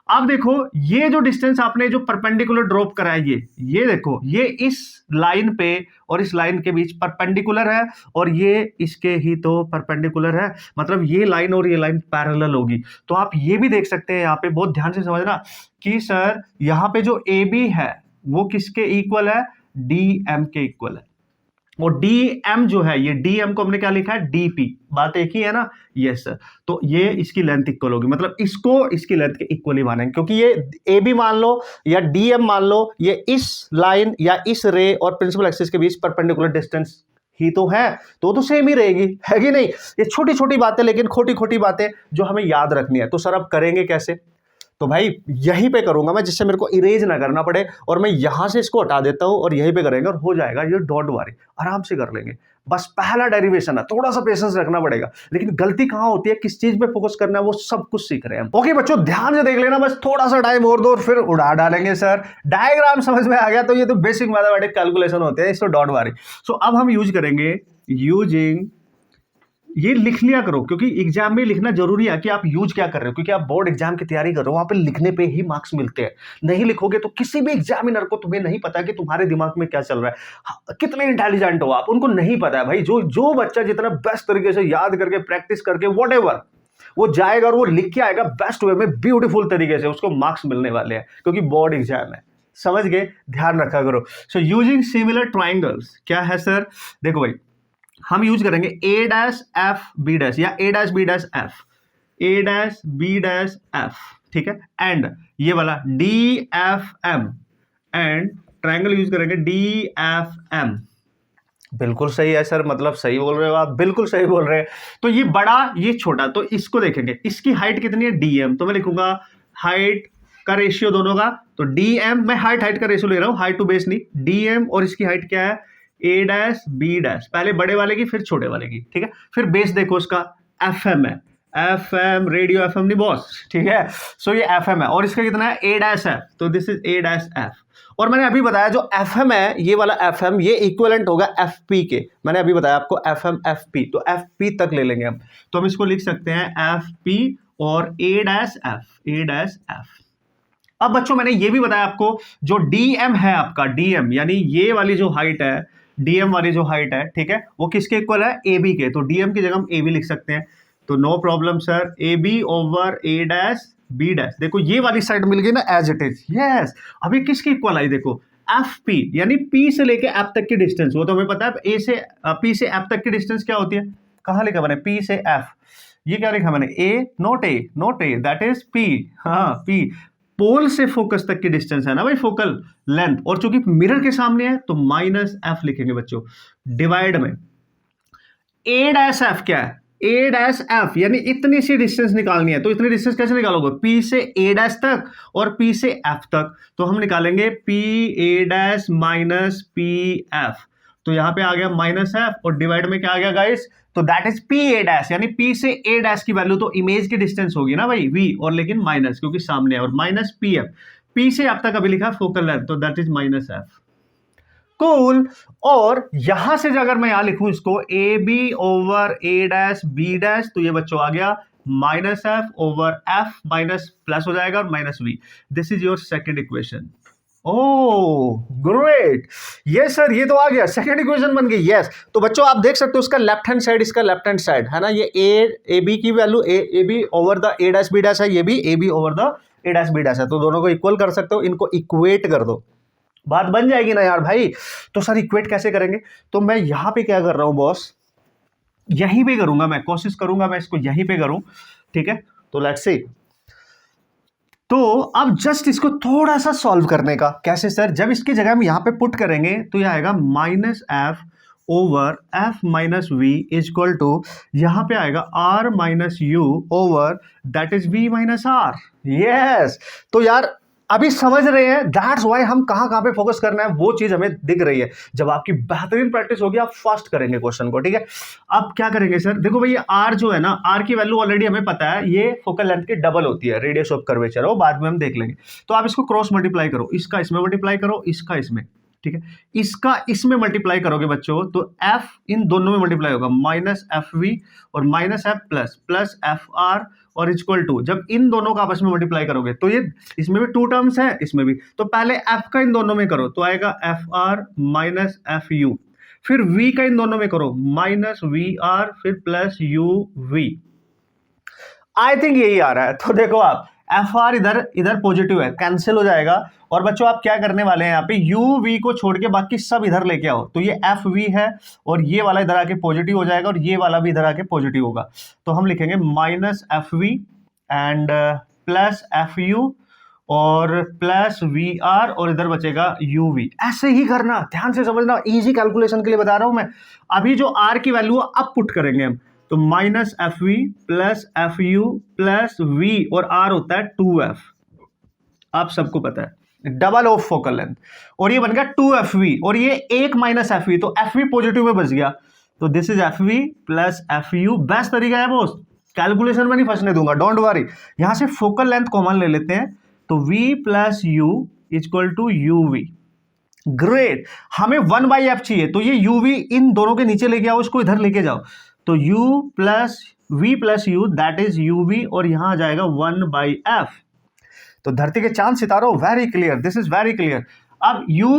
Speaker 1: अब देखो ये जो डिस्टेंस आपने जो परपेंडिकुलर ड्रॉप करा है, ये देखो, ये इस लाइन पे और इस लाइन के बीच परपेंडिकुलर है, और ये इसके ही तो परपेंडिकुलर है, मतलब ये लाइन और ये लाइन पैरेलल होगी। तो आप ये भी देख सकते हैं यहाँ पे, बहुत ध्यान से समझना कि सर यहाँ पे जो ए बी है वो किसके इक्वल है, डी एम के इक्वल है, और डी एम जो है, ये डी एम को हमने क्या लिखा है, डी पी, बात एक ही है ना, यस सर। तो ये इसकी लेंथ इक्वल होगी, मतलब इसको इसकी लेंथ के इक्वल ही मानेंगे, क्योंकि ये ए बी मान लो या डी एम मान लो, ये इस लाइन या इस रे और प्रिंसिपल एक्सिस के बीच परपेंडिकुलर डिस्टेंस ही तो है, तो सेम ही रहेगी, है कि नहीं। ये छोटी छोटी बातें, लेकिन खोटी खोटी बातें जो हमें याद रखनी है। तो सर अब करेंगे कैसे, तो भाई यहीं पे करूंगा मैं, जिससे मेरे को इरेज ना करना पड़े, और मैं यहां से इसको हटा देता हूं और यहीं पे करेंगे और हो जाएगा, ये डोंट वरी, आराम से कर लेंगे। बस पहला डेरिवेशन है, थोड़ा सा पेशेंस रखना पड़ेगा, लेकिन गलती कहां होती है, किस चीज पे फोकस करना है, वो सब कुछ सीख रहे हैं हम। ओके बच्चों, ध्यान से देख लेना, बस थोड़ा सा टाइम और दो और फिर उड़ा डालेंगे सर। डायग्राम समझ में आ गया, तो ये तो बेसिक मैथमेटिक्स कैलकुलेशन होते हैं, इसको डोंट वरी। सो अब हम यूज करेंगे यूजिंग, ये लिख लिया करो, क्योंकि एग्जाम में लिखना जरूरी है कि आप यूज क्या कर रहे हो, क्योंकि आप बोर्ड एग्जाम की तैयारी कर रहे हो, वहां पे लिखने पे ही मार्क्स मिलते हैं। नहीं लिखोगे तो किसी भी एग्जामिनर को, तुम्हें नहीं पता कि तुम्हारे दिमाग में क्या चल रहा है, कितने इंटेलिजेंट हो आप, उनको नहीं पता है भाई। जो बच्चा जितना बेस्ट तरीके से याद करके प्रैक्टिस करके व्हाटएवर वो जाएगा और वो लिख के आएगा बेस्ट वे में, ब्यूटीफुल तरीके से, उसको मार्क्स मिलने वाले हैं, क्योंकि बोर्ड एग्जाम है। समझ गए, ध्यान रखा करो। सो यूजिंग सिमिलर ट्राइंगल्स, क्या है सर, देखो भाई हम यूज करेंगे A dash F B dash या A dash B dash F, A dash B dash F, ठीक है, एंड ये वाला D F M, and triangle use करेंगे डी एफ एम। बिल्कुल सही है सर, मतलब सही बोल रहे हो आप, बिल्कुल सही बोल रहे हैं। तो ये बड़ा ये छोटा, तो इसको देखेंगे, इसकी हाइट कितनी है, डी एम, तो मैं लिखूंगा हाइट का रेशियो दोनों का, तो डी एम, मैं हाइट का रेशियो ले रहा हूं, हाइट टू बेस नहीं, डी एम, और इसकी हाइट क्या है, ए डैश बी डैश, पहले बड़े वाले की फिर छोटे वाले की, ठीक है, फिर बेस देखो उसका एफ एम है, F M radio F M नहीं बॉस, ठीक है। सो ये एफ एम है, और इसका कितना है, ए डैश एफ, तो this is a dash F. और मैंने अभी बताया जो एफ एम है, ये वाला एफ एम, ये इक्विवेलेंट होगा एफ पी के, मैंने अभी बताया आपको एफ एम एफ पी, तो एफ पी तक ले लेंगे हम, तो हम इसको लिख सकते हैं एफ पी और ए dash F, A dash F. अब बच्चों मैंने ये भी बताया आपको, जो डीएम है आपका, डीएम यानी ये वाली जो हाइट है, डीएम वाली जो हाइट है, ठीक है, वो किसके इक्वल है, ए बी के, तो डीएम की जगह हम ए बी लिख सकते हैं, तो no problem sir, A B over A dash B dash. देखो ये वाली साइड मिल गई ना एज इट इज, यस। अभी किसकी इक्वल आई, देखो एफ पी, यानी पी से लेके एफ तक की डिस्टेंस, वो तो हमें पता है, ए से पी से एफ तक की डिस्टेंस क्या होती है, कहाँ लिखा मैंने, पी से एफ, ये क्या लिखा मैंने, A note A, that is P, हाँ पी, पोल से फोकस तक की डिस्टेंस है ना भाई, फोकल लेंथ, और चूंकि मिरर के सामने है तो माइनस एफ लिखेंगे बच्चों, डिवाइड में ए डैश एफ क्या है, ए डैश एफ, यानी इतनी सी डिस्टेंस निकालनी है, तो इतनी डिस्टेंस कैसे निकालोगे, पी से ए डैश तक और पी से एफ तक, तो हम निकालेंगे P A dash minus P F, तो यहां पे आ गया माइनस एफ, और डिवाइड में क्या आ गया गाइस, तो that is P A dash, यानी पी से ए डैश की वैल्यू तो इमेज की डिस्टेंस होगी ना भाई, वी, और लेकिन माइनस क्योंकि सामने है, और माइनस पी एफ, पी से एफ तक अभी लिखा फोकल लेंथ, तो that is minus F. Cool. और यहां से अगर मैं यहां लिखूं इसको A B over A dash B dash, तो ये बच्चों आ गया minus F over F minus plus हो जाएगा और minus V. This is your second equation. Oh great, yes sir, ये तो आ गया, सेकेंड इक्वेशन बन गई। यस, तो बच्चों आप देख सकते हो इसका लेफ्ट हैंड साइड, इसका लेफ्ट हैंड साइड है ना, ये ए बी की value A B over the A dash B dash है, ये भी A B over the A dash B dash है, तो दोनों को इक्वल कर सकते हो, इनको इक्वेट कर दो, बात बन जाएगी ना यार भाई। तो सर इक्वेट कैसे करेंगे? तो मैं यहां पे क्या कर रहा हूं बॉस, यहीं पे करूंगा, मैं कोशिश करूंगा मैं इसको यहीं पे करूं, ठीक है। तो लेट्स सी, तो अब जस्ट इसको थोड़ा सा सॉल्व करने का, कैसे सर? जब इसकी जगह हम यहां पे पुट करेंगे तो यह आएगा minus F over F minus V is equal to, यहां पे आएगा R minus U over that is V minus R. Yes, तो यार अभी समझ रहे हैं, दैट्स वाई हम कहां पे फोकस करना है, वो चीज हमें दिख रही है। जब आपकी बेहतरीन प्रैक्टिस होगी आप फास्ट करेंगे क्वेश्चन को, ठीक है। अब क्या करेंगे सर? देखो भाई, ये आर जो है ना, आर की वैल्यू ऑलरेडी हमें पता है, ये फोकल लेंथ की डबल होती है, रेडियस ऑफ कर्वेचर, वो बाद में हम देख लेंगे। तो आप इसको क्रॉस मल्टीप्लाई करो, इसका इसमें मल्टीप्लाई करो, इसका इसमें, ठीक है। इसका इसमें मल्टीप्लाई करोगे बच्चों तो एफ इन दोनों में मल्टीप्लाई होगा, माइनस एफ वी और minus F plus plus F R और इक्वल टू, जब इन दोनों का आपस में मल्टीप्लाई करोगे तो ये इसमें भी टू टर्म्स है, इसमें भी, तो पहले एफ का इन दोनों में करो तो आएगा F R minus F U, फिर v का इन दोनों में करो माइनस वी आर, फिर plus U V. I think यही आ रहा है। तो देखो आप एफ आर इधर इधर पॉजिटिव है, कैंसिल हो जाएगा, और बच्चों आप क्या करने वाले हैं यहाँ पे, यू वी को छोड़ के बाकी सब इधर लेके आओ, तो ये एफ वी है और ये वाला इधर आके पॉजिटिव हो जाएगा और ये वाला भी इधर आके पॉजिटिव होगा, तो हम लिखेंगे minus F V and plus F U और प्लस वी आर और इधर बचेगा यू वी। ऐसे ही करना, ध्यान से समझना, इजी कैलकुलेशन के लिए बता रहा हूं मैं। अभी जो आर की वैल्यू अब पुट करेंगे हम, तो minus F V plus F U plus V और आर होता है 2f, आप सबको पता है, डबल ऑफ फोकल लेंथ, और ये बन गया 2fv और ये एक माइनस एफ वी, तो एफ वी पॉजिटिव में बच गया, तो this is F V plus F U. Best तरीका है बोस, कैलकुलेशन में नहीं फंसने दूंगा, डोंट वरी। यहां से फोकल लेंथ कॉमन ले लेते हैं, तो v plus U equal to U V. Great, हमें 1/f चाहिए, तो ये u v इन दोनों के नीचे लेके आओ, इसको इधर लेके जाओ, तो u plus v plus you that is u v और यहां आ जाएगा 1/f। तो धरती के चांद सितारों, very clear, this is very clear. अब u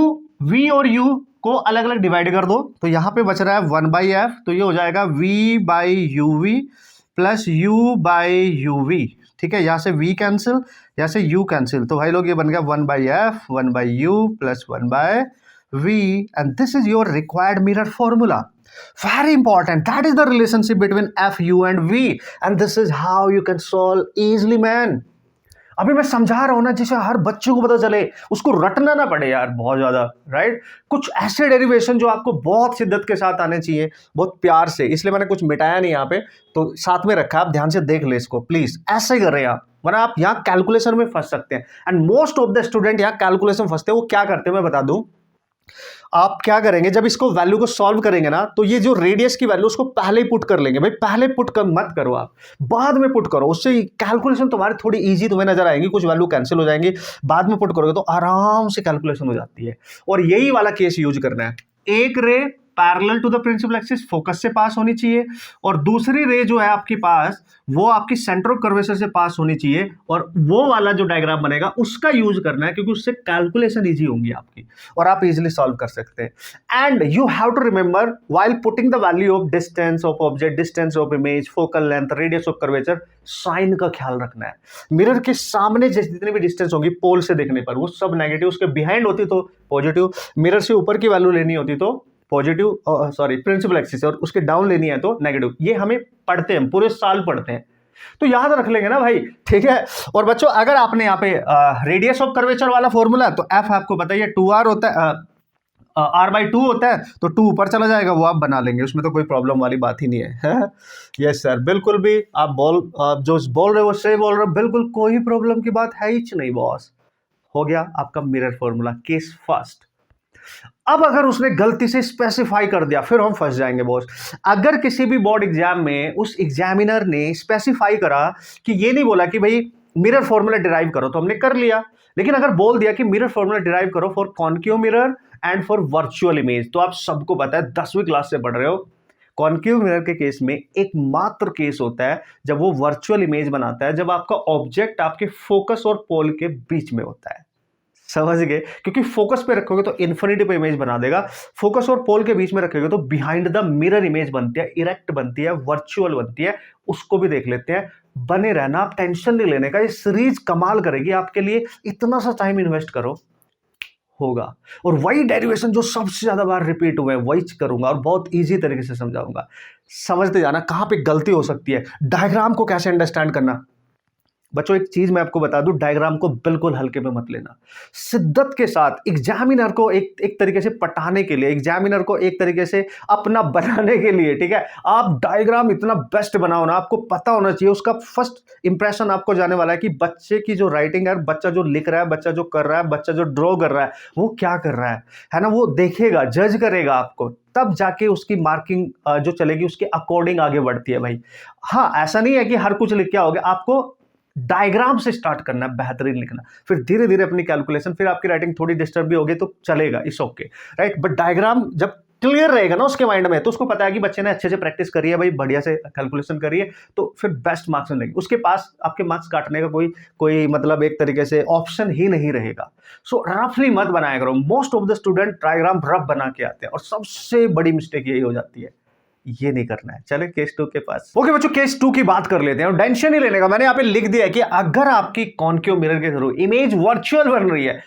Speaker 1: v और u को अलग अलग डिवाइड कर दो, तो यहां पे बच रहा है 1/f, तो ये हो जाएगा v by U V plus u by U V, ठीक है। यहां से v कैंसिल, यहां से u कैंसिल, तो भाई लोग ये बन गया 1/f 1/u plus 1/v and this is your required mirror formula. Very important, that is the relationship between f, u and v and this is how you can solve easily man। अभी मैं समझा रहा हूं ना, जिसे हर बच्चे को पता चले, उसको रटना ना पड़े यार बहुत ज्यादा, राइट। कुछ ऐसे डेरिवेशन जो आपको बहुत शिद्दत के साथ आने चाहिए, बहुत प्यार से, इसलिए मैंने कुछ मिटाया नहीं यहाँ पे, तो साथ में रखा, आप ध्यान से देख ले इसको प्लीज, ऐसे ही कर रहे हैं आप, वरना आप यहाँ कैलकुलेशन में फंस सकते हैं। And most of the student यहाँ कैलकुलेशन फंसते हैं, वो क्या करते हैं मैं बता दूं। आप क्या करेंगे, जब इसको वैल्यू को सॉल्व करेंगे ना, तो ये जो रेडियस की वैल्यू उसको पहले ही पुट कर लेंगे। भाई पहले पुट कर मत करो, आप बाद में पुट करो, उससे कैलकुलेशन तुम्हारी थोड़ी इजी तुम्हें नजर आएंगी, कुछ वैल्यू कैंसिल हो जाएंगी, बाद में पुट करोगे तो आराम से कैलकुलेशन हो जाती है। और यही वाला केस यूज करना है, एक ray parallel to the principal axis focus से पास होनी चाहिए, और दूसरी रे जो है आपके पास वो आपकी सेंटर ऑफ कर्वेचर से पास होनी चाहिए, और वो वाला जो डायग्राम बनेगा उसका यूज करना है, क्योंकि उससे कैलकुलेशन इजी होंगी आपकी और आप इजीली सॉल्व कर सकते हैं। And you have to remember while putting the value of distance of object, distance of image, focal length, radius of curvature, sign का ख्याल रखना है। मिरर के सामने जितनी भी डिस्टेंस होगी पोल से देखने पर वो सब नेगेटिव, उसके बिहाइंड होती तो पॉजिटिव, मिरर से ऊपर की वैल्यू लेनी होती तो पॉजिटिव, सॉरी प्रिंसिपल एक्सिस, और उसके डाउन लेनी है तो नेगेटिव। ये हमें पढ़ते हैं, पूरे साल पढ़ते हैं, तो याद रख लेंगे ना भाई, ठीक है। और बच्चों अगर आपने यहाँ पे रेडियस ऑफ कर्वेचर वाला फॉर्मूला, तो एफ आपको पता है 2r होता है, r/2 होता है, तो 2 ऊपर चला जाएगा, वो आप बना लेंगे, उसमें तो कोई प्रॉब्लम वाली बात ही नहीं है। यस सर, बिल्कुल भी आप जो बोल रहे हो सही बोल रहे हो, बिल्कुल कोई प्रॉब्लम की बात है ही नहीं बॉस। हो गया आपका मिरर फॉर्मूला, केस फर्स्ट। अब अगर उसने गलती से स्पेसिफाई कर दिया, फिर हम फंस जाएंगे बॉस। अगर किसी भी बोर्ड एग्जाम में उस एग्जामिनर ने स्पेसिफाई करा कि ये नहीं बोला कि भाई मिरर फॉर्मूला डिराइव करो, तो हमने कर लिया। लेकिन अगर बोल दिया कि मिरर फॉर्मूला डिराइव करो for concave mirror and for virtual image, तो आप सबको पता है 10वीं क्लास से पढ़ रहे हो, कॉन्केव मिरर के केस में एकमात्र केस होता है जब वो वर्चुअल इमेज बनाता है, जब आपका ऑब्जेक्ट आपके फोकस और पोल के बीच में होता है। समझ गए? क्योंकि फोकस पे रखोगे तो इन्फिनिटी पे इमेज बना देगा, फोकस और पोल के बीच में रखोगे तो बिहाइंड द मिरर इमेज बनती है, इरेक्ट बनती है, वर्चुअल बनती है। उसको भी देख लेते हैं। बने रहना, आप टेंशन नहीं लेने का, ये सीरीज कमाल करेगी आपके लिए। इतना सा टाइम इन्वेस्ट करो, होगा। और वही डेरिवेशन जो सबसे ज्यादा बार रिपीट हुए वही करूंगा और बहुत इजी तरीके से समझाऊंगा। समझते जाना कहां पे गलती हो सकती है, डायग्राम को कैसे अंडरस्टैंड करना। बच्चों एक चीज मैं आपको बता दूं, डायग्राम को बिल्कुल हल्के में मत लेना। शिद्दत के साथ एग्जामिनर को एक तरीके से पटाने के लिए, एग्जामिनर को एक तरीके से अपना बनाने के लिए, ठीक है, आप डायग्राम इतना बेस्ट बनाओ ना, आपको पता होना चाहिए, उसका फर्स्ट इंप्रेशन आपको जाने वाला है कि बच्चे की जो राइटिंग है, बच्चा जो लिख रहा है, बच्चा जो कर रहा है, बच्चा जो ड्रॉ कर रहा है, वो क्या कर रहा है ना, वो देखेगा, जज करेगा आपको, तब जाके उसकी मार्किंग जो चलेगी उसके अकॉर्डिंग आगे बढ़ती है भाई। हाँ, ऐसा नहीं है कि हर कुछ लिख के आओगे, आपको डायग्राम से स्टार्ट करना है, बेहतरीन लिखना, फिर धीरे धीरे अपनी कैलकुलेशन, फिर आपकी राइटिंग थोड़ी डिस्टर्ब भी होगी तो चलेगा, it's okay, right. But diagram जब क्लियर रहेगा ना उसके माइंड में, तो उसको पता है कि बच्चे ने अच्छे से प्रैक्टिस करी है भाई, बढ़िया से कैलकुलेशन करी है, तो फिर बेस्ट मार्क्स मिलेंगे। उसके पास आपके मार्क्स काटने का कोई मतलब एक तरीके से ऑप्शन ही नहीं रहेगा। सो रफली मत बनाया करो। Most of the student diagram rough बना के आते हैं और सबसे बड़ी मिस्टेक यही हो जाती है, ये नहीं करना है। चले केस 2 के पास। ओके बच्चों, केस 2 की बात कर लेते हैं और टेंशन नहीं लेने का। मैंने यहाँ पे लिख दिया है कि अगर आपकी कॉन्केव मिरर के थ्रू इमेज वर्चुअल बन रही है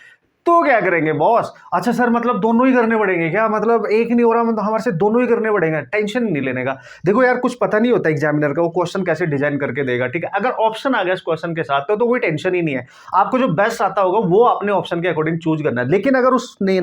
Speaker 1: तो क्या करेंगे बॉस? अच्छा सर, मतलब दोनों ही करने पड़ेंगे क्या? मतलब एक नहीं हो रहा, मतलब हमारे से दोनों ही करने पड़ेंगे? टेंशन नहीं लेने का। देखो यार, कुछ पता नहीं होता एग्जामिनर का वो क्वेश्चन कैसे डिजाइन करके देगा, ठीक है। अगर ऑप्शन आ गया इस क्वेश्चन के साथ तो कोई टेंशन ही नहीं है, आपको जो बेस्ट आता होगा वो अपने ऑप्शन के अकॉर्डिंग चूज करना है। लेकिन अगर उसने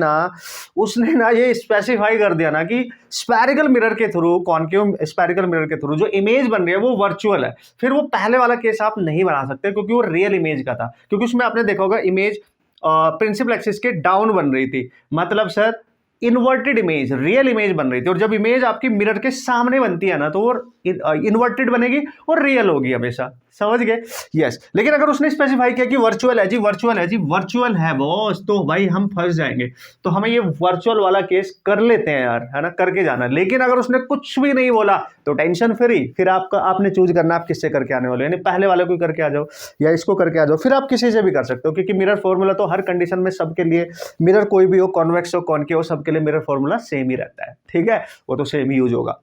Speaker 1: ना ये स्पेसिफाई कर दिया ना कि स्फेरिकल मिरर के थ्रू, कॉन्केव स्फेरिकल मिरर के थ्रू जो इमेज बन रही है वो वर्चुअल है, फिर वो पहले वाला केस आप नहीं बना सकते, क्योंकि वो रियल इमेज का था। क्योंकि उसमें आपने देखा होगा इमेज प्रिंसिपल एक्सिस के डाउन बन रही थी, मतलब sir inverted image, real image बन रही थी। और जब इमेज आपकी मिरर के सामने बनती है ना तो वो इन्वर्टेड बनेगी और रियल होगी हमेशा। समझ गए? यस। लेकिन अगर उसने स्पेसिफाई किया कि वर्चुअल है जी, वर्चुअल है जी, वर्चुअल है बॉस, तो भाई हम फंस जाएंगे। तो हमें ये वर्चुअल वाला केस कर लेते हैं यार, है ना, करके जाना। लेकिन अगर उसने कुछ भी नहीं बोला तो टेंशन फ्री, फिर आपने चूज करना आप किससे करके आने वाले हो। यानी पहले वाले को करके आ जाओ या इसको करके आ जाओ, फिर आप किसी से भी कर सकते हो, क्योंकि मिरर फॉर्मूला तो हर कंडीशन में सबके लिए, मिरर कोई भी हो, कॉन्वेक्स हो, कॉनकेव हो, सबके लिए मिरर फॉर्मूला सेम ही रहता है, ठीक है, वो तो सेम ही यूज होगा।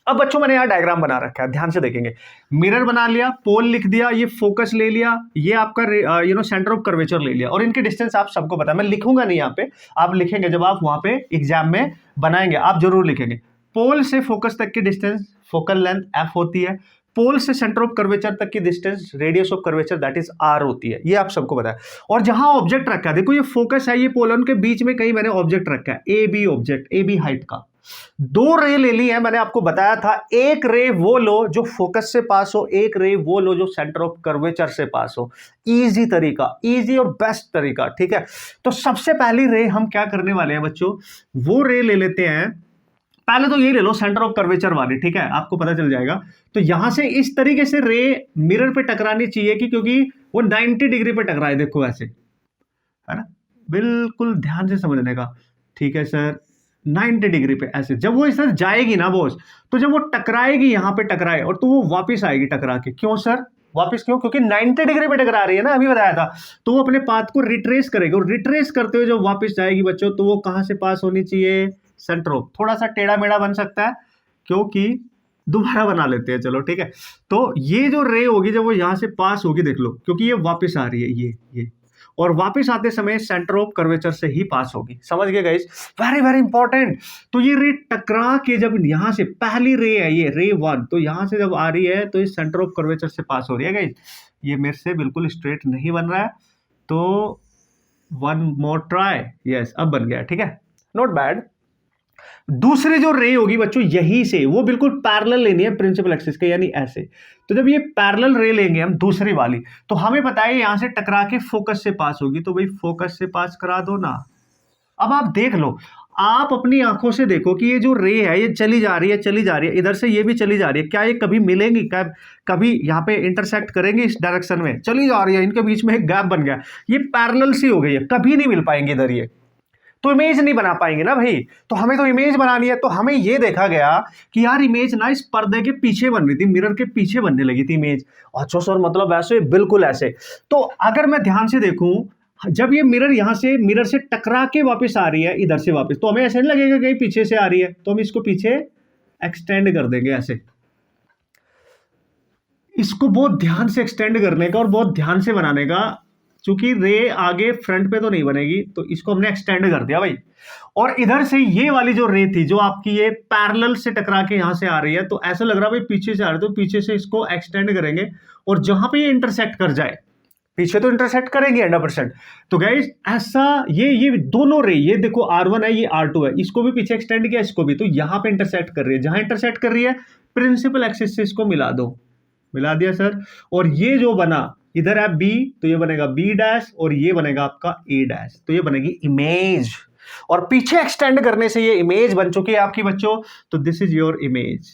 Speaker 1: अब बच्चों मैंने यहाँ डायग्राम बना रखा है, ध्यान से देखेंगे। मिरर बना लिया, पोल लिख दिया, ये फोकस ले लिया, ये आपका सेंटर ऑफ कर्वेचर ले लिया, और इनकी डिस्टेंस आप सबको पता है, मैं लिखूंगा नहीं यहाँ पे, आप लिखेंगे जब आप वहां पे एग्जाम में बनाएंगे, आप जरूर लिखेंगे। पोल से फोकस तक की डिस्टेंस फोकल लेंथ एफ होती है, पोल से सेंटर ऑफ कर्वेचर तक की distance radius of curvature that is R होती है, ये आप सबको पता है। और जहां ऑब्जेक्ट रखा है, देखो ये फोकस है, ये पोल, उनके बीच में कहीं मैंने ऑब्जेक्ट रखा है, A B object, A B height का। 2 रे ले ली है, मैंने आपको बताया था, एक रे वो लो जो फोकस से पास हो, एक रे वो लो जो सेंटर ऑफ कर्वेचर से पास हो। इजी तरीका, इजी और बेस्ट तरीका, ठीक है। तो सबसे पहली रे हम क्या करने वाले हैं बच्चों, वो रे ले लेते हैं। पहले तो ये ले लो सेंटर ऑफ कर्वेचर वाली, ठीक है, आपको पता चल जाएगा। तो यहां से इस तरीके से रे मिरर पे टकरानी चाहिए कि, क्योंकि वो 90 डिग्री पे टकराए, देखो ऐसे, है ना, बिल्कुल ध्यान से समझने का, ठीक है सर, 90 डिग्री पे ऐसे। जब वो इस तरह जाएगी ना बॉस, तो जब वो टकराएगी, यहां पे टकराए, और तो वो वापस आएगी टकरा के। क्यों सर, वापस क्यों? क्योंकि 90 डिग्री पे टकरा रही है ना, अभी बताया था। तो वो अपने पाथ को रिट्रेस करेगी, और रिट्रेस करते हुए जब वापस जाएगी बच्चों, तो वो कहां से पास होनी चाहिए? Centre of. थोड़ा सा टेढ़ा मेढ़ा बन सकता है, क्योंकि दोबारा बना लेते हैं, चलो ठीक है। तो ये जो रे होगी जब वो यहां से पास होगी, देख लो, क्योंकि ये वापस आ रही है, ये और वापस आते समय सेंटर ऑफ कर्वेचर से ही पास होगी। समझ गए गाइस? Very very important. तो ये रे टकरा के जब यहां से, पहली रे है ये रे 1, तो यहां से जब आ रही है तो ये सेंटर ऑफ कर्वेचर से पास हो रही है गाइस। ये मेरे से बिल्कुल स्ट्रेट नहीं बन रहा है, तो 1 मोर ट्राई। यस, अब बन गया, ठीक है, नॉट बैड। दूसरी जो रे होगी बच्चों, यहीं से वो बिल्कुल पैरेलल लेनी है प्रिंसिपल एक्सिस के, यानी ऐसे। तो जब ये पैरेलल रे लेंगे हम दूसरी वाली, तो हमें पता है यहां से टकरा के फोकस से पास होगी, तो भाई फोकस से पास करा दो ना। अब आप देख लो, आप अपनी आंखों से देखो कि ये जो रे है ये चली जा रही है, चली जा रही है, इधर से ये भी चली जा रही है, क्या ये कभी मिलेंगी? कभी यहाँ पे इंटरसेक्ट करेंगी? इस डायरेक्शन में चली जा रही है, इनके बीच में एक गैप बन गया, ये पैरेलल सी हो गई है, कभी नहीं मिल पाएंगे इधर ये, तो इमेज नहीं बना पाएंगे ना भाई। तो हमें तो इमेज बनानी है, तो हमें ये देखा गया कि यार इमेज ना इस पर्दे के पीछे बन रही थी, मिरर के पीछे बनने लगी थी इमेज। अच्छा सर, मतलब ऐसे? बिल्कुल ऐसे। तो अगर मैं ध्यान से देखूं, जब ये मिरर यहां से मिरर से टकरा के वापस आ रही है इधर से वापस, तो हमें ऐसे नहीं लगेगा कहीं पीछे से आ रही है, तो हम इसको पीछे एक्सटेंड कर देंगे ऐसे। इसको बहुत ध्यान से एक्सटेंड करने का और बहुत ध्यान से बनाने का, चूंकि रे आगे फ्रंट पे तो नहीं बनेगी, तो इसको हमने एक्सटेंड कर दिया भाई। और इधर से ये वाली जो रे थी, जो आपकी ये पैरेलल से टकरा के यहां से आ रही है, तो ऐसा लग रहा है भाई पीछे से आ रही है, तो पीछे से इसको एक्सटेंड करेंगे, और जहां पे ये इंटरसेक्ट कर जाए, पीछे तो इंटरसेक्ट करेंगे 100%। तो गाइस ऐसा ये दोनों रे, ये देखो R1 है, ये R2 है, इसको भी पीछे एक्सटेंड किया, इसको भी, तो यहां पे इंटरसेक्ट कर रही है, जहां इंटरसेक्ट कर रही है प्रिंसिपल एक्सिस से इसको मिला दो। मिला दिया सर। और ये जो बना, इधर है B, तो ये बनेगा B डैश, और ये बनेगा आपका A डैश, तो ये बनेगी इमेज। और पीछे एक्सटेंड करने से ये इमेज बन चुकी है आपकी बच्चों, तो this is your image.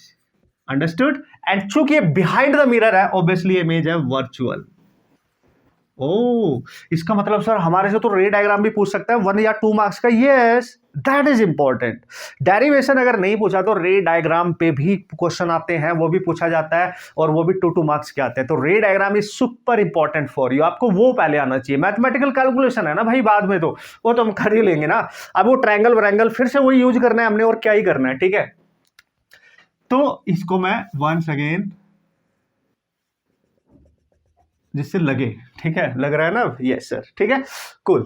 Speaker 1: Understood? And चूंकि ये बिहाइंड द मिरर है, ऑब्वियसली इमेज है वर्चुअल। ओ, इसका मतलब सर हमारे से तो रे डायग्राम भी पूछ सकता है 1 या 2 मार्क्स का। Yes, that is important. Derivation अगर नहीं पूछा तो रे डायग्राम पे भी क्वेश्चन आते हैं, वो भी पूछा जाता है, और वो भी 2 मार्क्स के आते हैं। तो रे diagram is super important for you, आपको वो पहले आना चाहिए। मैथमेटिकल कैलकुलेशन है ना भाई, बाद में तो वो तो हम कर ही लेंगे ना। अब वो ट्रायंगल वैंगल फिर से वही यूज करना है हमने, और क्या ही करना है, ठीक है। तो इसको मैं वंस अगेन, जिससे लगे, ठीक है, लग रहा है ना? यस सर, ठीक है, कूल।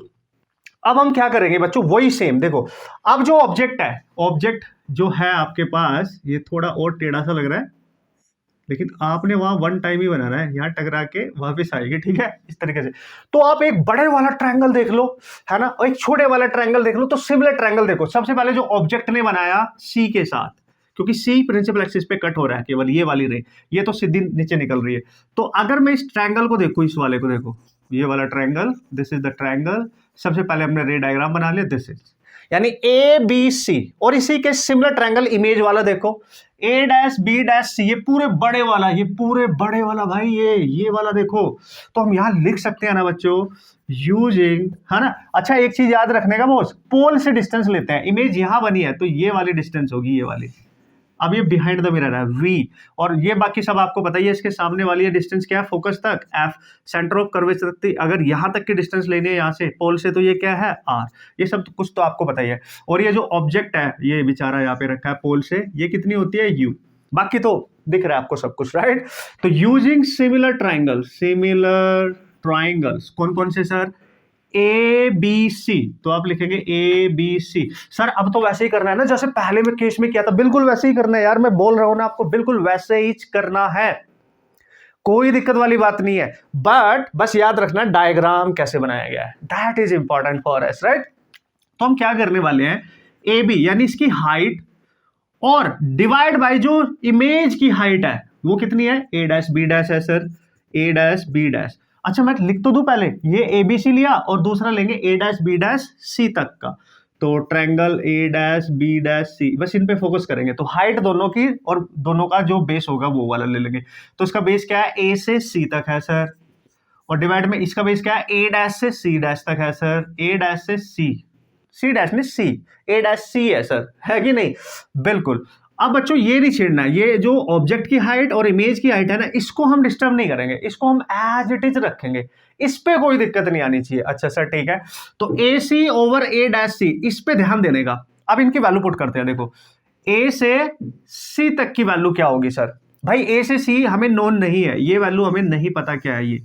Speaker 1: अब हम क्या करेंगे बच्चों, वही सेम देखो। अब जो ऑब्जेक्ट है, ऑब्जेक्ट जो है आपके पास, ये थोड़ा और टेढ़ा सा लग रहा है, लेकिन आपने वहां 1 टाइम ही बनाना है, यहां टकरा के वापस आएगी, ठीक है, इस तरीके से। तो आप एक बड़े वाला ट्रायंगल देख लो, है ना, और एक छोटे वाला ट्रायंगल देख लो। तो सिमिलर ट्रायंगल देखो, सबसे पहले जो ऑब्जेक्ट ने बनाया सी के साथ, क्योंकि सी प्रिंसिपल एक्सिस पे कट हो रहा है, केवल ये वाली रे, ये तो सीधी नीचे निकल रही है। तो अगर मैं इस ट्रायंगल को देखूं, इस वाले को देखो, ये वाला triangle, this is the triangle. सबसे पहले हमने रे डायग्राम बना लिया, दिस इज, यानी ए बी सी। और इसी के सिमिलर ट्रायंगल इमेज वाला देखो, ए डैश बी डैश सी, ये पूरे बड़े वाला, ये पूरे बड़े वाला भाई, ये वाला देखो। तो हम यहां लिख सकते हैं ना बच्चों, यूजिंग, है ना। अच्छा, एक चीज याद रखने का बॉस, पोल से डिस्टेंस लेते हैं। इमेज यहां बनी है, तो ये वाली डिस्टेंस होगी, ये वाली। अब ये बिहाइंड द मिरर है V, और ये बाकी सब आपको पता ही है। इसके सामने वाली ये डिस्टेंस क्या है, फोकस तक, F, सेंटर ऑफ कर्वेचर तक। अगर यहां तक की डिस्टेंस लेनी है यहाँ से पोल से, तो ये क्या है, R। ये सब कुछ तो आपको पता ही है। और ये जो ऑब्जेक्ट है, ये बेचारा यहाँ पे रखा है पोल से, ये कितनी होती है, U। बाकी तो दिख रहा है आपको सब कुछ, राइट। तो using similar triangle, similar triangles कौन कौन से सर, ए बी सी। तो आप लिखेंगे ए बी सी। सर अब तो वैसे ही करना है ना, जैसे पहले में केस में किया था, बिल्कुल वैसे ही करना है यार, मैं बोल रहा हूं ना आपको, बिल्कुल वैसे ही करना है, कोई दिक्कत वाली बात नहीं है। बट बस याद रखना डायग्राम कैसे बनाया गया है, that is important for us, right. तो हम क्या करने वाले हैं, ए बी यानी इसकी हाइट, और डिवाइड बाय जो इमेज की हाइट है, वो कितनी है, ए डैश बी डैश है सर, ए डैश बी डैश। अच्छा मैं लिख तो दूं पहले, ये ए बी सी लिया, और दूसरा लेंगे A dash B dash C तक का। तो triangle A dash B dash C, बस इन पे फोकस करेंगे। तो हाइट दोनों की, और दोनों का जो बेस होगा वो वाला ले लेंगे। तो इसका बेस क्या है, ए से सी तक है सर, और डिवाइड में इसका बेस क्या है, ए डैश से सी डैश तक है सर, ए डैश से सी, सी डैश में सी, ए डैश सी है सर, है कि नहीं, बिल्कुल। अब बच्चों ये नहीं छेड़ना, ये जो ऑब्जेक्ट की हाइट और इमेज की हाइट है ना, इसको हम डिस्टर्ब नहीं करेंगे, इसको हम एज इट इज रखेंगे, इस पे कोई दिक्कत नहीं आनी चाहिए। अच्छा सर ठीक है। तो ए सी ओवर ए डैश सी, इस पे ध्यान देने का। अब इनकी वैल्यू पुट करते हैं, देखो ए से सी तक की वैल्यू क्या होगी सर, भाई ए से सी हमें नोन नहीं है, ये वैल्यू हमें नहीं पता क्या है, ये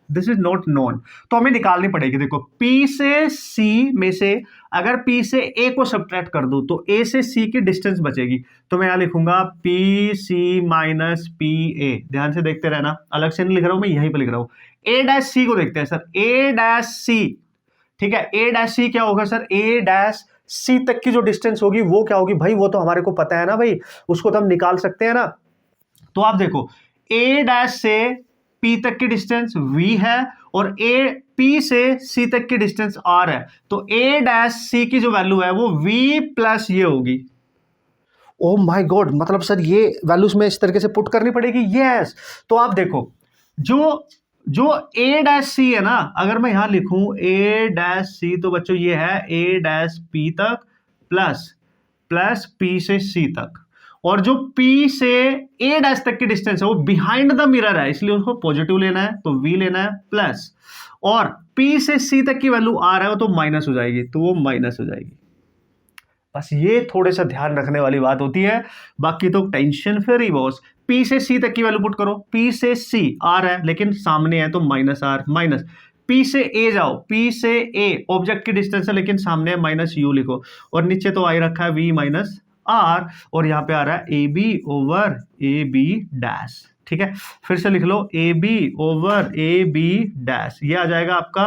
Speaker 1: दिस इज नॉट नोन, तो हमें निकालनी पड़ेगी। देखो P से C में से अगर P से A को सब्ट्रैक्ट कर दूं, तो A से C की डिस्टेंस बचेगी। तो मैं यहां लिखूंगा PC माइनस PA। ध्यान से देखते रहना, अलग से नहीं लिख रहा हूं मैं, यहीं पर लिख रहा हूं। A डैश C को देखते हैं सर, A डैश C, ठीक है, A डैश C क्या होगा सर, A डैश C तक की जो डिस्टेंस होगी वो क्या होगी, भाई वो तो हमारे को पता है ना भाई, उसको तो हम निकाल सकते हैं ना। तो आप देखो A डैश से P तक की डिस्टेंस V है, और A P से C तक की डिस्टेंस R है, तो A डैश C की जो वैल्यू है वो V प्लस ये होगी। ओ माय गॉड, मतलब सर ये वैल्यूज में इस तरीके से पुट करनी पड़ेगी। यस, तो आप देखो जो जो A डैश C है ना, अगर मैं यहां लिखूं A डैश C, तो बच्चों ये है A डैश P तक प्लस P से C तक, और जो P से A डैश तक की डिस्टेंस है वो बिहाइंड द मिरर है, इसलिए उसको पॉजिटिव लेना है, तो V लेना है प्लस, और P से C तक की वैल्यू आ रहा है वो तो माइनस हो जाएगी, तो वो माइनस हो जाएगी। बस ये थोड़े सा ध्यान रखने वाली बात होती है, बाकी तो टेंशन फ्री बॉस। P से C तक की वैल्यू पुट करो, P से C R है लेकिन सामने है तो माइनस R माइनस, P से A जाओ, P से A ऑब्जेक्ट की डिस्टेंस है लेकिन सामने है माइनस U लिखो, और नीचे तो आई रखा है V माइनस R, और यहां पे आ रहा है AB ओवर AB डैश। ठीक है, फिर से लिख लो AB ओवर AB डैश, ये आ जाएगा आपका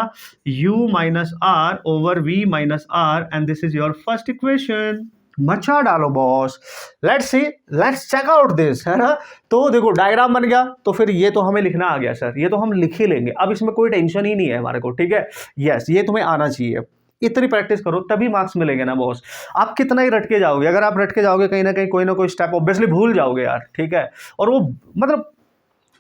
Speaker 1: U minus R over V minus R, and this is your first equation. मचा डालो boss, let's see, let's check out this, है ना। तो देखो डायग्राम बन गया, तो फिर ये तो हमें लिखना आ गया सर, ये तो हम लिख ही लेंगे, अब इसमें कोई टेंशन ही नहीं है हमारे को। ठीक है, यस, ये तुम्हें आना चाहिए, इतनी प्रैक्टिस करो तभी मार्क्स मिलेंगे ना बॉस। आप कितना ही रटके जाओगे, अगर आप रटके जाओगे कहीं ना कहीं कोई ना कोई स्टेप ऑब्वियसली भूल जाओगे यार। ठीक है, और वो मतलब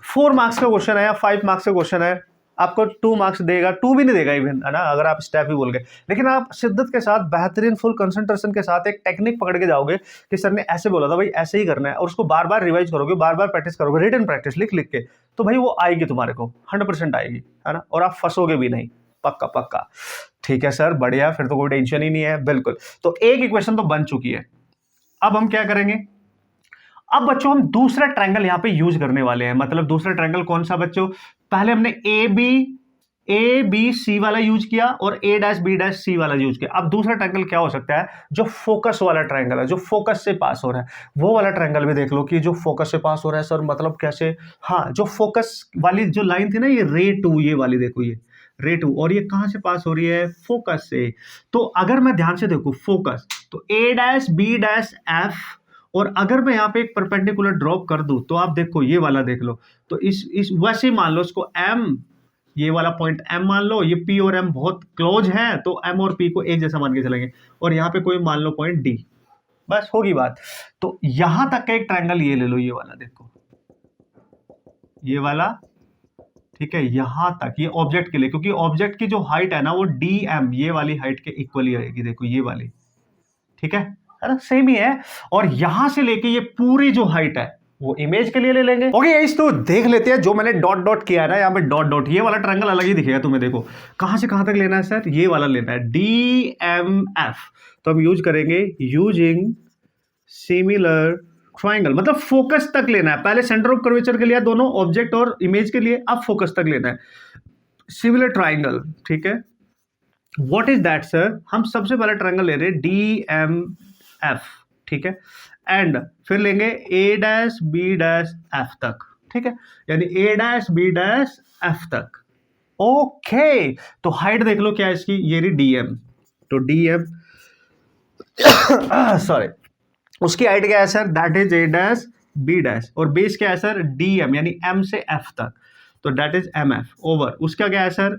Speaker 1: 4 मार्क्स का क्वेश्चन है या 5 मार्क्स का क्वेश्चन है, आपको 2 मार्क्स देगा, 2 भी नहीं देगा इवन, है ना, अगर आप स्टेप ही बोल गए। लेकिन आप शिद्दत के साथ, बेहतरीन फुल कंसंट्रेशन के साथ एक टेक्निक पकड़ के जाओगे कि सर ने ऐसे बोला था भाई, ऐसे ही करना है, और उसको बार बार रिवाइज करोगे, बार बार प्रैक्टिस करोगे, रिटन प्रैक्टिस लिख लिख के, तो भाई वो आएगी तुम्हारे को, 100% आएगी, है ना, और आप फंसोगे भी नहीं, पक्का पक्का। ठीक है सर, बढ़िया, फिर तो कोई टेंशन ही नहीं है, बिल्कुल। तो एक इक्वेशन तो बन चुकी है, अब हम क्या करेंगे, अब बच्चों हम दूसरा ट्रायंगल यहां पे यूज करने वाले हैं। मतलब दूसरा ट्रायंगल कौन सा बच्चों, पहले हमने ए बी सी वाला यूज किया और A dash B dash C वाला यूज किया। अब दूसरा ट्रायंगल क्या हो सकता है, जो फोकस वाला ट्रायंगल है, जो फोकस से पास हो रहा है, वो वाला ट्रायंगल भी देख लो कि जो फोकस से पास हो रहा है सर, मतलब कैसे, हाँ, जो फोकस वाली जो लाइन थी ना, ये रे टू, ये वाली देखो, ये रे टू, और ये कहां से पास हो रही है, फोकस से। तो अगर मैं ध्यान से देखूं फोकस, तो A dash B dash F, और अगर मैं यहाँ पे एक परपेंडिकुलर ड्रॉप कर दूं, तो आप देखो ये वाला देख लो, तो इस वैसे ही मान लो इसको M, ये वाला पॉइंट M मान लो, ये P और M बहुत क्लोज हैं, तो M और P को एक जैसा मान के चलेंगे, और यहाँ पे कोई मान लो पॉइंट D, बस होगी बात। तो यहां तक का एक ट्रायंगल ये ले लो, ये वाला देखो, ये वाला, ठीक है, यहां तक, ये ऑब्जेक्ट के लिए, क्योंकि ऑब्जेक्ट की जो हाइट है ना वो DM ये वाली हाइट के इक्वली आएगी, देखो ये वाली, ठीक है ना, सेम ही है। और यहां से लेके ये पूरी जो हाइट है वो इमेज के लिए ले लेंगे। ओके गाइस, तो देख लेते हैं जो मैंने डॉट डॉट किया है ना, यहाँ पे डॉट डॉट, ये वाला ट्रायंगल अलग ही दिखेगा तुम्हें, देखो कहां से कहां तक लेना है सर, ये वाला लेना है DMF, तो हम यूज करेंगे यूजिंग सिमिलर ट्रायंगल, मतलब फोकस तक लेना है, पहले सेंटर ऑफ कर्वेचर के लिए दोनों ऑब्जेक्ट और इमेज के लिए, अब फोकस तक लेना है, सिमिलर ट्रायंगल। ठीक है, व्हाट इज दैट सर, हम सबसे पहले ट्रायंगल ले रहे हैं DMF, ठीक है, एंड फिर लेंगे A dash B dash F तक, ठीक है, यानी A dash B dash F तक। ओके, तो हाइट देख लो क्या है इसकी, ये रही DM, तो DM सॉरी, उसकी हाइट क्या है sir, that is A dash B dash, और बेस क्या है सर DM, यानी M से F तक, तो दैट इज MF ओवर, उसका क्या है सर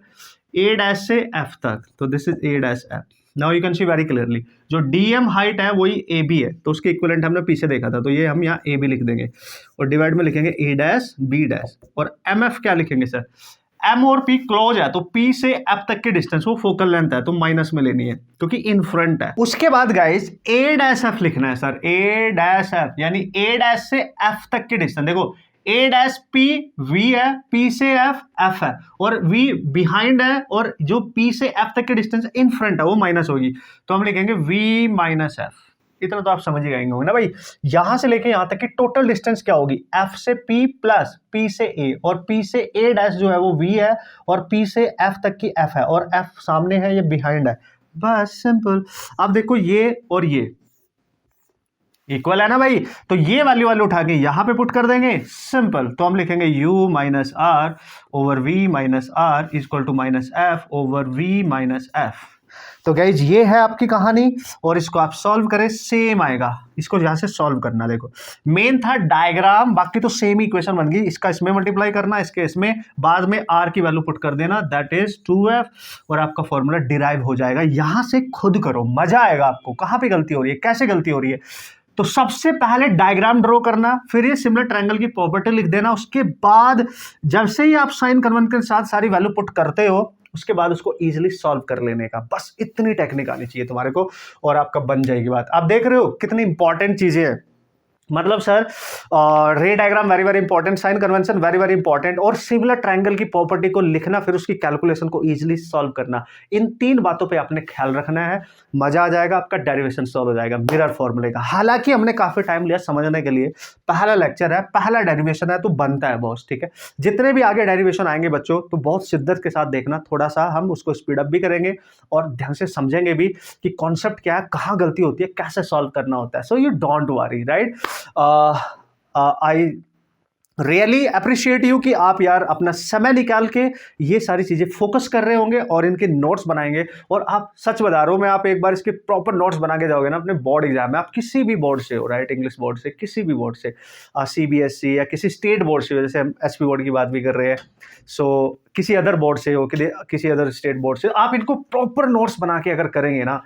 Speaker 1: A डैश से F तक, तो this is A dash F। Now you can see very clearly, जो DM हाइट है वही AB है, तो उसके इक्विवेलेंट हमने पीछे देखा था, तो ये हम यहाँ AB लिख देंगे, और डिवाइड में लिखेंगे A डैश B डैश, और MF क्या लिखेंगे सर, M और P क्लोज है, तो P से F तक की डिस्टेंस वो फोकल लेंथ है, तो माइनस में लेनी है क्योंकि इन फ्रंट है। उसके बाद गाइस A डैश F लिखना है सर, A डैश F, यानी A डैश से F तक की डिस्टेंस, देखो A डैश P V है, P से F है, और V बिहाइंड है, और जो P से F तक की डिस्टेंस इन फ्रंट है वो माइनस होगी, तो हम लिखेंगे V माइनस F। इतना तो आप समझ ही गए होंगे ना भाई, यहां से लेके यहां तक की टोटल डिस्टेंस क्या होगी, F से P प्लस P से A, और P से A डैश जो है वो V है, और P से F तक की F है, और F सामने है, ये बिहाइंड है, बस सिंपल। अब देखो ये और ये इक्वल है ना भाई, तो ये वाली उठा के यहां पे पुट कर देंगे, सिंपल। तो हम लिखेंगे U minus R over V minus R equal to minus F over V minus F। तो गाइज ये है आपकी कहानी और इसको आप सॉल्व करें, सेम आएगा। इसको यहां से सॉल्व करना, देखो मेन था डायग्राम, बाकी तो सेम ही इक्वेशन बन गई। इसका इसमें मल्टीप्लाई करना, इसके इसमें, बाद में आर की वैल्यू पुट कर देना, दैट इज 2f, और आपका फॉर्मूला डिराइव हो जाएगा। यहां से खुद करो, मजा आएगा आपको। कहां पे गलती हो रही है, कैसे गलती हो रही है, तो सबसे पहले डायग्राम ड्रॉ करना, फिर ये सिमिलर ट्रायंगल की प्रॉपर्टी लिख देना। उसके बाद जब से ही आप साइन कन्वेंशन के साथ सारी वैल्यू पुट करते हो, उसके बाद उसको इजीली सॉल्व कर लेने का, बस इतनी टेक्निक आनी चाहिए तुम्हारे को और आपका बन जाएगी बात। आप देख रहे हो कितनी इंपॉर्टेंट चीजें हैं। मतलब sir ray diagram very very important, sign convention very very important, और सिमिलर ट्रायंगल की प्रॉपर्टी को लिखना, फिर उसकी कैलकुलेशन को इजीली सॉल्व करना, इन 3 बातों पे आपने ख्याल रखना है। मजा आ जाएगा, आपका डेरिवेशन सॉल्व हो जाएगा मिरर फॉर्मूले का। हालांकि हमने काफी टाइम लिया समझने के लिए, पहला लेक्चर है, पहला डेरिवेशन है, तो बनता है बॉस, ठीक है। जितने भी आगे डेरिवेशन आएंगे बच्चों, तो बहुत शिद्दत के साथ देखना, थोड़ा सा हम उसको स्पीड अप भी करेंगे और ध्यान से समझेंगे भी कि कॉन्सेप्ट क्या है, कहाँ गलती होती है, कैसे सॉल्व करना होता है। So you don't worry, right. I really appreciate you कि आप यार अपना समय निकाल के ये सारी चीजें फोकस कर रहे होंगे और इनके नोट्स बनाएंगे। और आप सच बता रहा हूं मैं, आप एक बार इसके प्रॉपर नोट्स बना के जाओगे ना अपने बोर्ड एग्जाम में, आप किसी भी बोर्ड से हो, राइट, इंग्लिश बोर्ड से, किसी भी बोर्ड से, CBSE या किसी स्टेट बोर्ड से हो, जैसे हम SP बोर्ड की बात भी कर रहे हैं, सो किसी अदर बोर्ड से हो, किसी अदर स्टेट बोर्ड से, आप इनको प्रॉपर नोट्स बना के अगर करेंगे ना,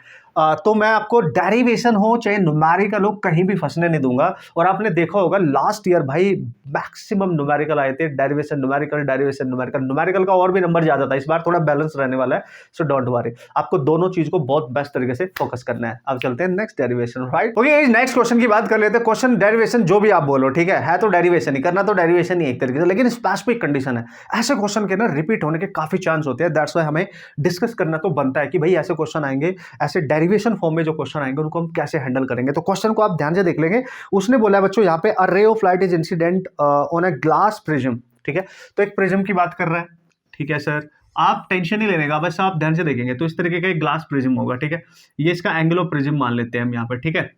Speaker 1: तो मैं आपको डेरिवेशन हो चाहे न्यूमेरिकल हो, कहीं भी फंसने नहीं दूंगा। और आपने देखा होगा लास्ट ईयर भाई मैक्सिमम न्यूमेरिकल आए थे, derivation numerical, derivation numerical, numerical का और भी नंबर ज्यादा था। इस बार थोड़ा बैलेंस रहने वाला है, सो डोंट वरी, आपको दोनों चीज को बहुत बेस्ट तरीके से फोकस करना है। अब चलते हैं next derivation, right. Okay, next question की बात कर लेते हैं। क्वेश्चन डेरिवेशन जो भी आप बोलो, ठीक है तो डेरिवेशन ही करना, तो डेरिवेशन ही एक तरीके से, लेकिन स्पेसिफिक कंडीशन है। ऐसे क्वेश्चन के ना रिपीट होने के काफी चांस होते हैं, दैट्स व्हाई हमें डिस्कस करना तो बनता है कि भाई ऐसे क्वेश्चन आएंगे, ऐसे डेरिवेशन फॉर्म में जो क्वेश्चन आएंगे उनको हम कैसे हैंडल करेंगे। तो क्वेश्चन को आप ध्यान से देख लेंगे। उसने बोला है बच्चों यहाँ पे, a ray of light is incident on a glass prism, ठीक है। तो एक प्रिज्म की बात कर रहा है, ठीक है सर, आप टेंशन नहीं लेने का, बस आप ध्यान से देखेंगे तो इस तरीके का एक ग्लास प्रिज्म होगा, ठीक है। ये इसका एंगल ऑफ प्रिज्म मान लेते हैं हम यहाँ पे, ठीक है,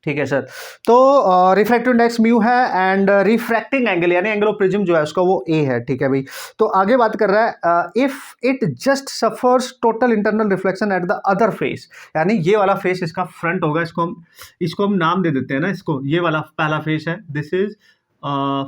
Speaker 1: ठीक है सर। तो रिफ्रैक्टिव इंडेक्स म्यू है एंड रिफ्रैक्टिंग एंगल यानी एंगल ऑफ प्रिज्म जो है उसका वो ए है, ठीक है भाई। तो आगे बात कर रहा है, if it just suffers total internal reflection at the other face, यानी ये वाला फेस इसका फ्रंट होगा, इसको हम नाम दे देते हैं ना, इसको, ये वाला पहला फेस है, दिस इज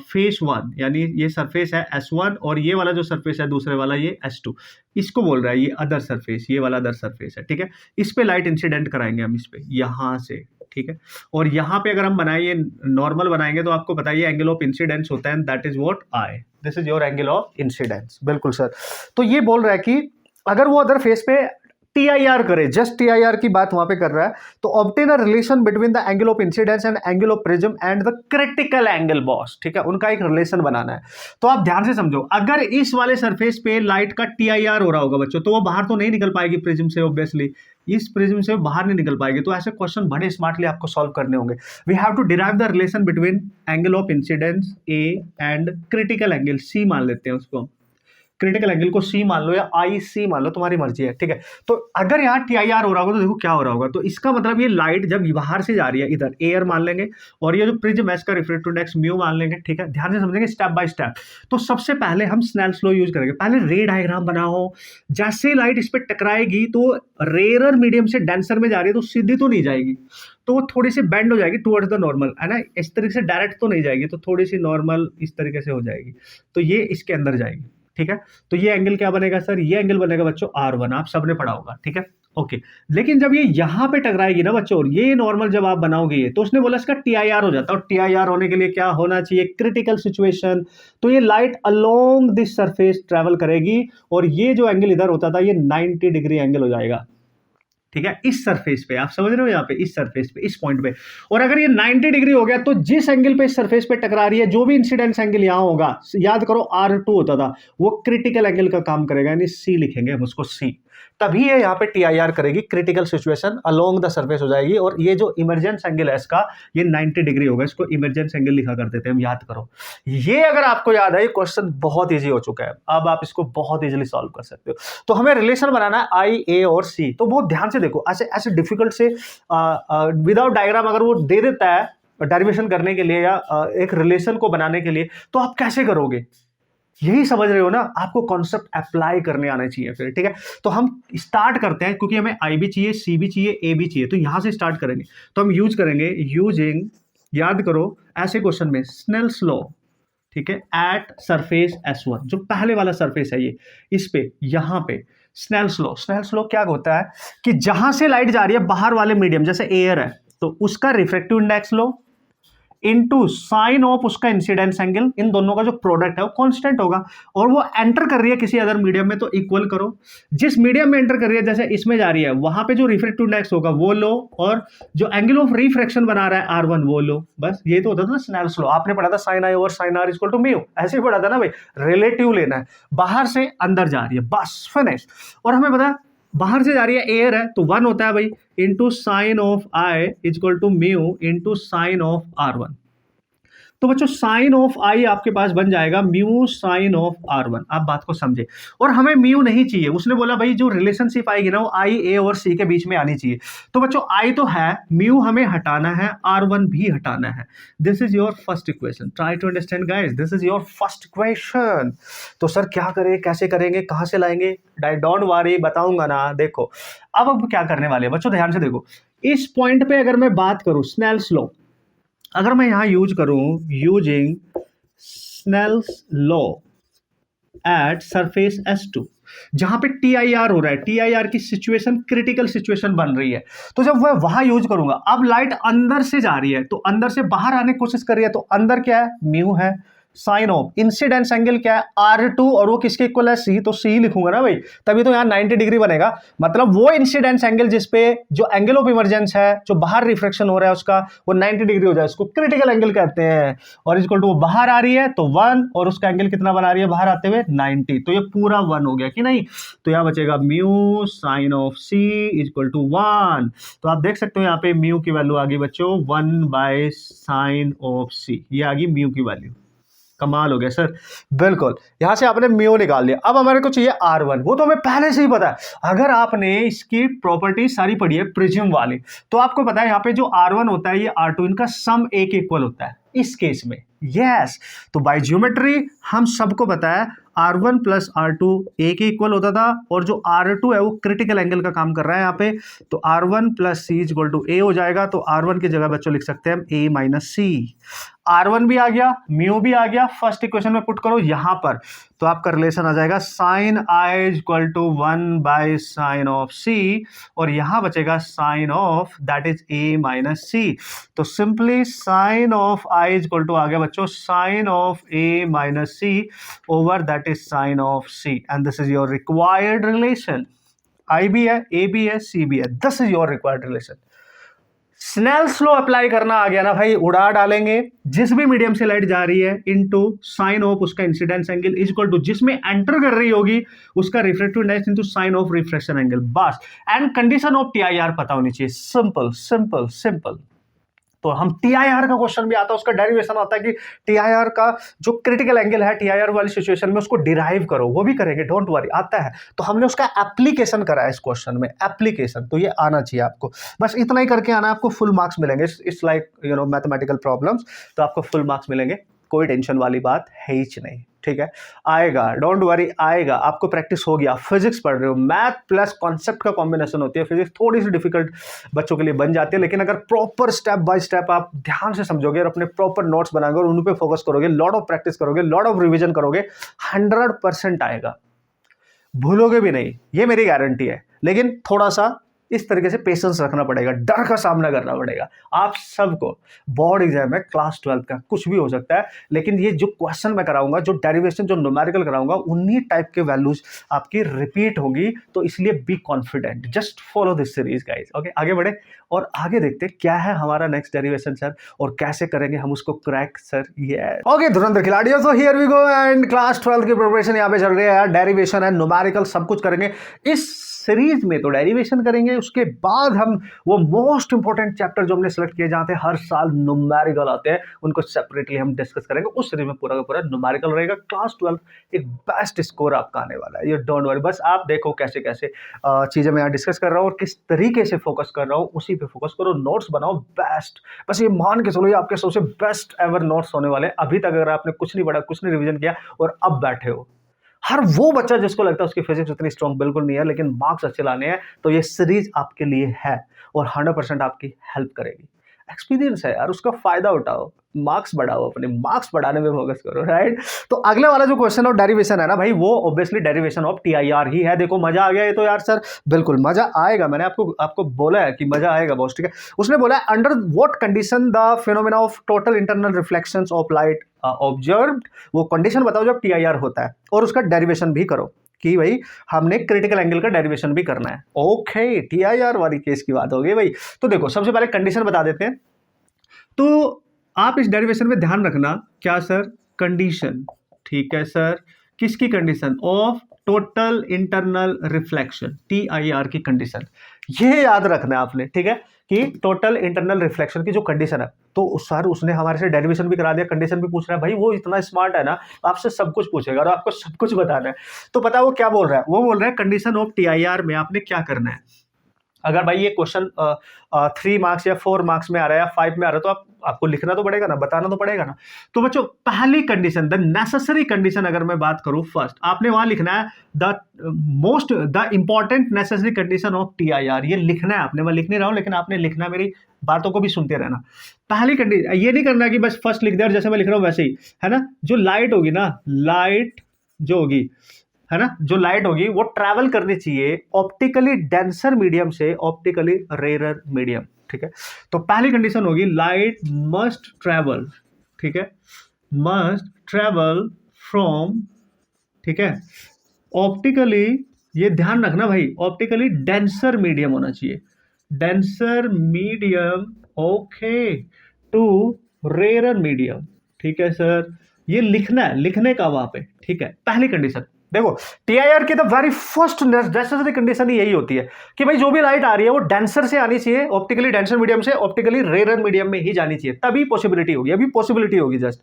Speaker 1: फेस 1, यानी ये सरफेस है S1, और ये वाला जो सरफेस है दूसरे वाला ये S2, इसको बोल रहा है ये अदर सरफेस, ये वाला अदर सरफेस है, ठीक है। इस पे लाइट इंसिडेंट कराएंगे हम, इस पे यहां से, ठीक है। और यहाँ पे अगर हम बनाइए नॉर्मल बनाएंगे तो आपको बताइए एंगल ऑफ इंसिडेंस होता है, that is what I, this is your angle of incidence. बिल्कुल सर। तो ये बोल रहा है कि अगर वो अदर फेस पे TIR करे, जस्ट TIR की बात वहां पे कर रहा है, तो obtain a relation between the angle of incidence and angle of prism and the critical angle boss, ठीक है, उनका एक रिलेशन बनाना है। तो आप ध्यान से समझो, अगर इस वाले सरफेस पे लाइट का TIR हो रहा होगा बच्चों, तो वो बाहर तो नहीं निकल पाएगी प्रिज्म से, ऑब्वियसली इस प्रिज्म से बाहर नहीं निकल पाएगी। तो ऐसे क्वेश्चन बड़े स्मार्टली आपको सॉल्व करने होंगे। We have to derive the relation between angle of incidence A and critical angle C मान लेते हैं उसको, क्रिटिकल एंगल को C मान लो या IC मान लो, तुम्हारी मर्जी है, ठीक है। तो अगर यहाँ TIR हो रहा होगा तो देखो क्या हो रहा होगा, तो इसका मतलब ये लाइट जब बाहर से जा रही है इधर एयर मान लेंगे, और ये जो प्रिज्म है इसका रिफ्रैक्टिव इंडेक्स म्यू मान लेंगे, ठीक है। ध्यान से समझेंगे स्टेप बाय स्टेप। तो सबसे पहले हम स्नेल्स लॉ यूज करेंगे, पहले रे डायग्राम बनाओ, जैसे लाइट इस पर टकराएगी तो रेयर मीडियम से डेंसर में जा रही है, तो सीधी तो नहीं जाएगी, तो वो थोड़ी सी बेंड हो जाएगी टुवर्ड्स द नॉर्मल, है ना, इस तरीके से डायरेक्ट तो नहीं जाएगी, तो थोड़ी सी नॉर्मल इस तरीके से हो जाएगी, तो ये इसके अंदर जाएगी, ठीक है। तो ये एंगल क्या बनेगा सर, ये एंगल बनेगा बच्चों R1, आप सबने पढ़ा होगा, ठीक है, ओके। लेकिन जब ये यहां पे टकराएगी ना बच्चों, और ये नॉर्मल जब आप बनाओगे ये, तो उसने बोला इसका TIR हो जाता है, और TIR होने के लिए क्या होना चाहिए, क्रिटिकल सिचुएशन। तो ये light along this surface travel करेगी, और ये जो एंगल इधर होता था ये 90 डिग्री एंगल हो जाएगा, ठीक है, इस सरफेस पे, आप समझ रहे हो, यहाँ पे इस सरफेस पे, इस पॉइंट पे। और अगर ये 90 डिग्री हो गया, तो जिस एंगल पे इस सरफेस पे टकरा रही है, जो भी इंसिडेंस एंगल यहां होगा, याद करो R2 होता था, वो क्रिटिकल एंगल का काम करेगा, यानी C लिखेंगे हम उसको, C। तभी ये यहाँ पे TIR करेगी, critical situation along the surface हो जाएगी, और ये जो इमरजेंस एंगल है इसका, ये 90 डिग्री होगा, इसको इमरजेंस एंगल लिखा करते थे हम, याद करो। ये अगर आपको याद है, ये क्वेश्चन बहुत इजी हो चुका है, अब आप इसको बहुत इजीली सॉल्व कर सकते हो। तो हमें रिलेशन बनाना है I, A और C, तो बहुत ध्यान से देखो, ऐसे ऐसे डिफिकल्ट से विदाउट डायग्राम अगर वो दे देता है डेरिवेशन करने के लिए या एक रिलेशन को बनाने के लिए, तो आप कैसे करोगे, यही समझ रहे हो ना, आपको कॉन्सेप्ट अप्लाई करने आना चाहिए फिर, ठीक है। तो हम स्टार्ट करते हैं, क्योंकि हमें आई भी चाहिए, सी भी चाहिए, ए भी चाहिए, तो यहां से स्टार्ट करेंगे। तो हम यूज करेंगे यूजिंग, याद करो ऐसे क्वेश्चन में स्नेल्स लॉ, ठीक है, एट सरफेस S1, जो पहले वाला सरफेस है ये, इस पे यहां पे स्नेल्स लॉ क्या होता है कि जहां से लाइट जा रही है बाहर वाले मीडियम, जैसे एयर है, तो उसका refractive index low into sine of उसका इंसिडेंस एंगल, इन दोनों का जो प्रोडक्ट है वो कांस्टेंट होगा, और वो एंटर कर रही है किसी अदर मीडियम में तो इक्वल करो। जिस मीडियम में एंटर कर रही है, जैसे इसमें जा रही है, वहां पे जो रिफ्रैक्टिव इंडेक्स होगा वो लो, और जो एंगल ऑफ रिफ्रैक्शन बना रहा है R1 वो लो। बस ये तो होता था स्नेल्स लॉ, आपने पढ़ा था sine I over sine R equal to mu, ऐसे ही पढ़ा था ना भाई, रिलेटिव लेना है, बाहर से अंदर जा रही है, बस फिनिश। और हमें पता है बाहर से जा रही है, एयर है, तो 1 होता है भाई into sine of I equal to mu into sine of R1। तो बच्चों साइन ऑफ आई आपके पास बन जाएगा म्यू साइन ऑफ R1। आप बात को समझे, और हमें म्यू नहीं चाहिए, उसने बोला भाई जो रिलेशनशिप आएगी ना वो आई ए और सी के बीच में आनी चाहिए। तो बच्चों आई तो है, म्यू हमें हटाना है, R1 भी हटाना है। This is your first equation, try to understand guys, this is your first equation. तो सर क्या करें, कैसे करेंगे, कहां से लाएंगे, डोंट वरी, बताऊंगा ना। देखो अब क्या करने वाले हैं बच्चों, ध्यान से देखो, इस पॉइंट पे अगर मैं बात करूं स्नेल्स लॉ, अगर मैं यहां यूज करूं using snell's law at surface S2, जहां पे TIR हो रहा है, TIR की सिचुएशन क्रिटिकल सिचुएशन बन रही है, तो जब वह वहां यूज करूंगा, अब लाइट अंदर से जा रही है, तो अंदर से बाहर आने की कोशिश कर रही है, तो अंदर क्या है, म्यू है, साइन ऑफ इंसिडेंस एंगल क्या है R2, और वो किसके इक्वल है, C, तो C लिखूंगा ना भाई, तभी तो यहां 90 डिग्री बनेगा। मतलब वो इंसिडेंस एंगल जिसपे जो एंगल ऑफ इमरजेंस है, जो बाहर रिफ्रैक्शन हो रहा है उसका, वो 90 डिग्री हो जाए, उसको क्रिटिकल एंगल कहते हैं। और इक्वल टू वो बाहर आ रही है तो 1, और उसका एंगल कितना बना रही है बाहर आते हुए 90, तो ये पूरा 1 हो गया कि नहीं। तो यहां बचेगा mu sine of C equal to 1। तो आप देख सकते हो यहाँ पे म्यू की वैल्यू आ गई बच्चों 1/sin ऑफ C, ये आ गई म्यू की वैल्यू। कमाल हो गया सर, बिल्कुल, यहां से आपने म्यू निकाल लिया। अब हमारे को चाहिए R1, वो तो हमें पहले से ही पता है, अगर आपने इसकी प्रॉपर्टी सारी पढ़ी है प्रिज्म वाली, तो आपको पता है यहाँ पे जो R1 होता है ये R2, इनका सम एक इक्वल होता है इस केस में, यस। तो बाय ज्योमेट्री हम सबको पता है R1 प्लस R2 ए के इक्वल होता था, और जो R2 है वो क्रिटिकल एंगल का काम कर रहा है यहाँ पे, तो R1 plus C equal to A हो जाएगा। तो R1 की जगह बच्चों लिख सकते हैं हम A माइनस C। R1 भी आ गया, म्यू भी आ गया, फर्स्ट इक्वेशन में पुट करो यहां पर, तो आपका रिलेशन आ जाएगा sine I equal to 1/sin of C, और यहां बचेगा sine of that is A minus C। तो simply sine of I equal to आ गया बच्चों sine of A minus C over that is sine of C, and this is your required relation. I भी है, A भी है, C भी है, this is your required relation. Snell's law apply करना आ गया ना भाई, उड़ा डालेंगे जिस भी मीडियम से लाइट जा रही है इनटू साइन ऑफ उसका incidence angle is equal to जिसमें एंटर कर रही होगी उसका refractive index into sine of refraction angle, बस। एंड कंडीशन ऑफ TIR पता होनी चाहिए, सिंपल सिंपल सिंपल। तो हम TIR का क्वेश्चन भी आता है, उसका डेरिवेशन आता है कि TIR का जो क्रिटिकल एंगल है TIR वाली सिचुएशन में उसको डिराइव करो, वो भी करेंगे, डोंट वरी, आता है। तो हमने उसका एप्लीकेशन करा है इस क्वेश्चन में, एप्लीकेशन, तो ये आना चाहिए आपको, बस इतना ही करके आना, आपको फुल मार्क्स मिलेंगे। It's like you know mathematical problems, तो आपको फुल मार्क्स मिलेंगे, कोई टेंशन वाली बात है ही नहीं, ठीक है, आएगा, डोंट वरी, आएगा। आपको प्रैक्टिस हो गया, फिजिक्स पढ़ रहे हो, मैथ प्लस कॉन्सेप्ट का कॉम्बिनेशन होती है, फिजिक्स थोड़ी सी डिफिकल्ट बच्चों के लिए बन जाती है, लेकिन अगर प्रॉपर स्टेप बाय स्टेप आप ध्यान से समझोगे और अपने प्रॉपर नोट्स बनाओगे और उन पे फोकस करोगे, लॉट ऑफ प्रैक्टिस करोगे, लॉट ऑफ रिविजन करोगे, 100% आएगा, भूलोगे भी नहीं, ये मेरी गारंटी है। लेकिन थोड़ा सा इस तरीके से पेशेंस रखना पड़ेगा, डर का सामना करना पड़ेगा आप सबको। बोर्ड एग्जाम है, क्लास 12 का, कुछ भी हो सकता है, लेकिन ये जो क्वेश्चन मैं कराऊंगा, जो डेरिवेशन, जो न्यूमेरिकल कराऊंगा, उन्हीं टाइप के वैल्यूज आपकी रिपीट होंगी, तो इसलिए be confident, just follow this series guys. Okay, आगे बढ़े और आगे देखते क्या है हमारा नेक्स्ट डेरिवेशन सर, और कैसे करेंगे हम उसको क्रैक सर। ये ओके धुरंधर खिलाड़ियों, so here we go, and class 12 की प्रिपरेशन यहाँ पे चल रही है यार, डेरिवेशन है, न्यूमेरिकल सब कुछ करेंगे। इस सीरीज में तो डेरिवेशन करेंगे, उसके बाद हम वो मोस्ट इंपॉर्टेंट चैप्टर जो हमने सेलेक्ट किए जाते हैं हर साल न्यूमेरिकल आते हैं, उनको सेपरेटली हम डिस्कस करेंगे। उस सीरीज में पूरा का पूरा न्यूमेरिकल रहेगा। क्लास 12 एक बेस्ट स्कोर आपका आने वाला है, ये डोंट वरी। बस आप देखो कैसे कैसे चीजें मैं यहाँ डिस्कस कर रहा हूँ और किस तरीके से फोकस कर रहा हूँ, उसी पे फोकस करो, नोट्स बनाओ बेस्ट। बस ये मान के चलो ये आपके सबसे बेस्ट एवर नोट्स होने वाले हैं। अभी तक अगर आपने कुछ नहीं पढ़ा, कुछ नहीं रिवीजन किया और अब बैठे हो, हर वो बच्चा जिसको लगता है उसकी फिजिक्स उतनी स्ट्रॉन्ग बिल्कुल नहीं है लेकिन मार्क्स अच्छे लाने हैं, तो ये सीरीज आपके लिए है और 100% आपकी हेल्प करेगी। एक्सपीरियंस है यार, उसका फायदा उठाओ, मार्क्स बढ़ाओ, अपने मार्क्स बढ़ाने में फोकस करो, राइट। तो अगले वाला जो क्वेश्चन ऑफ डेरिवेशन है ना भाई, वो ऑब्वियसली डेरिवेशन ऑफ टीआईआर ही है। देखो मजा आ गया ये तो यार सर, बिल्कुल मजा आएगा। मैंने आपको बोला है कि मजा आएगा बॉस, ठीक है। उसने बोला है under what condition the phenomena of total internal reflections of light observed, वो कंडीशन बताओ जब टीआईआर होता है, और उसका डेरिवेशन भी करो कि भाई हमने क्रिटिकल एंगल का डेरिवेशन भी करना है। ओके, टीआईआर वाली केस की बात हो गई भाई। तो देखो सबसे पहले कंडीशन बता देते हैं। तो आप इस डेरिवेशन में ध्यान रखना, क्या सर, कंडीशन, ठीक है सर, किसकी condition, of total internal reflection, TIR की कंडीशन, ये याद रखना है आपने, ठीक है, कि टोटल इंटरनल रिफ्लेक्शन की जो कंडीशन है। तो सर उसने हमारे से डेरिवेशन भी करा दिया, कंडीशन भी पूछ रहा है, भाई वो इतना स्मार्ट है ना, आपसे सब कुछ पूछेगा और आपको सब कुछ बताना है। तो पता वो क्या बोल रहा है, वो बोल रहा है कंडीशन ऑफ टीआईआर में आपने क्या करना है। अगर भाई ये क्वेश्चन 3 मार्क्स या 4 मार्क्स में आ रहा है या 5 में आ रहा है, तो आपको लिखना तो पड़ेगा ना, बताना तो पड़ेगा ना। तो बच्चों पहली कंडीशन, द नेसेसरी कंडीशन, अगर मैं बात करूं फर्स्ट, आपने वहां लिखना है the important necessary condition of TIR, ये लिखना है आपने। मैं लिख नहीं रहा हूं लेकिन आपने लिखना, मेरी बातों को भी सुनते रहना। पहली कंडीशन, ये नहीं करना कि बस फर्स्ट लिख दे और जैसे मैं लिख रहा हूं वैसे ही, है ना। जो लाइट होगी ना, लाइट जो होगी, है ना, जो लाइट होगी वो ट्रैवल करनी चाहिए ऑप्टिकली डेंसर मीडियम से ऑप्टिकली रेयर मीडियम, ठीक है। तो पहली कंडीशन होगी लाइट मस्ट ट्रैवल, ठीक है, मस्ट ट्रैवल फ्रॉम, ठीक है, ऑप्टिकली, ये ध्यान रखना भाई, ऑप्टिकली डेंसर मीडियम होना चाहिए, denser medium, okay, to rare medium, ठीक है सर। ये लिखना है, लिखने का वहां पे, ठीक है। पहली कंडीशन देखो, टीआईआर की the very first necessary condition ही यही होती है कि भाई जो भी लाइट आ रही है वो डेंसर से आनी चाहिए, ऑप्टिकली डेंसर मीडियम से ऑप्टिकली रेयर मीडियम में ही जानी चाहिए, तभी पॉसिबिलिटी होगी, अभी पॉसिबिलिटी होगी जस्ट।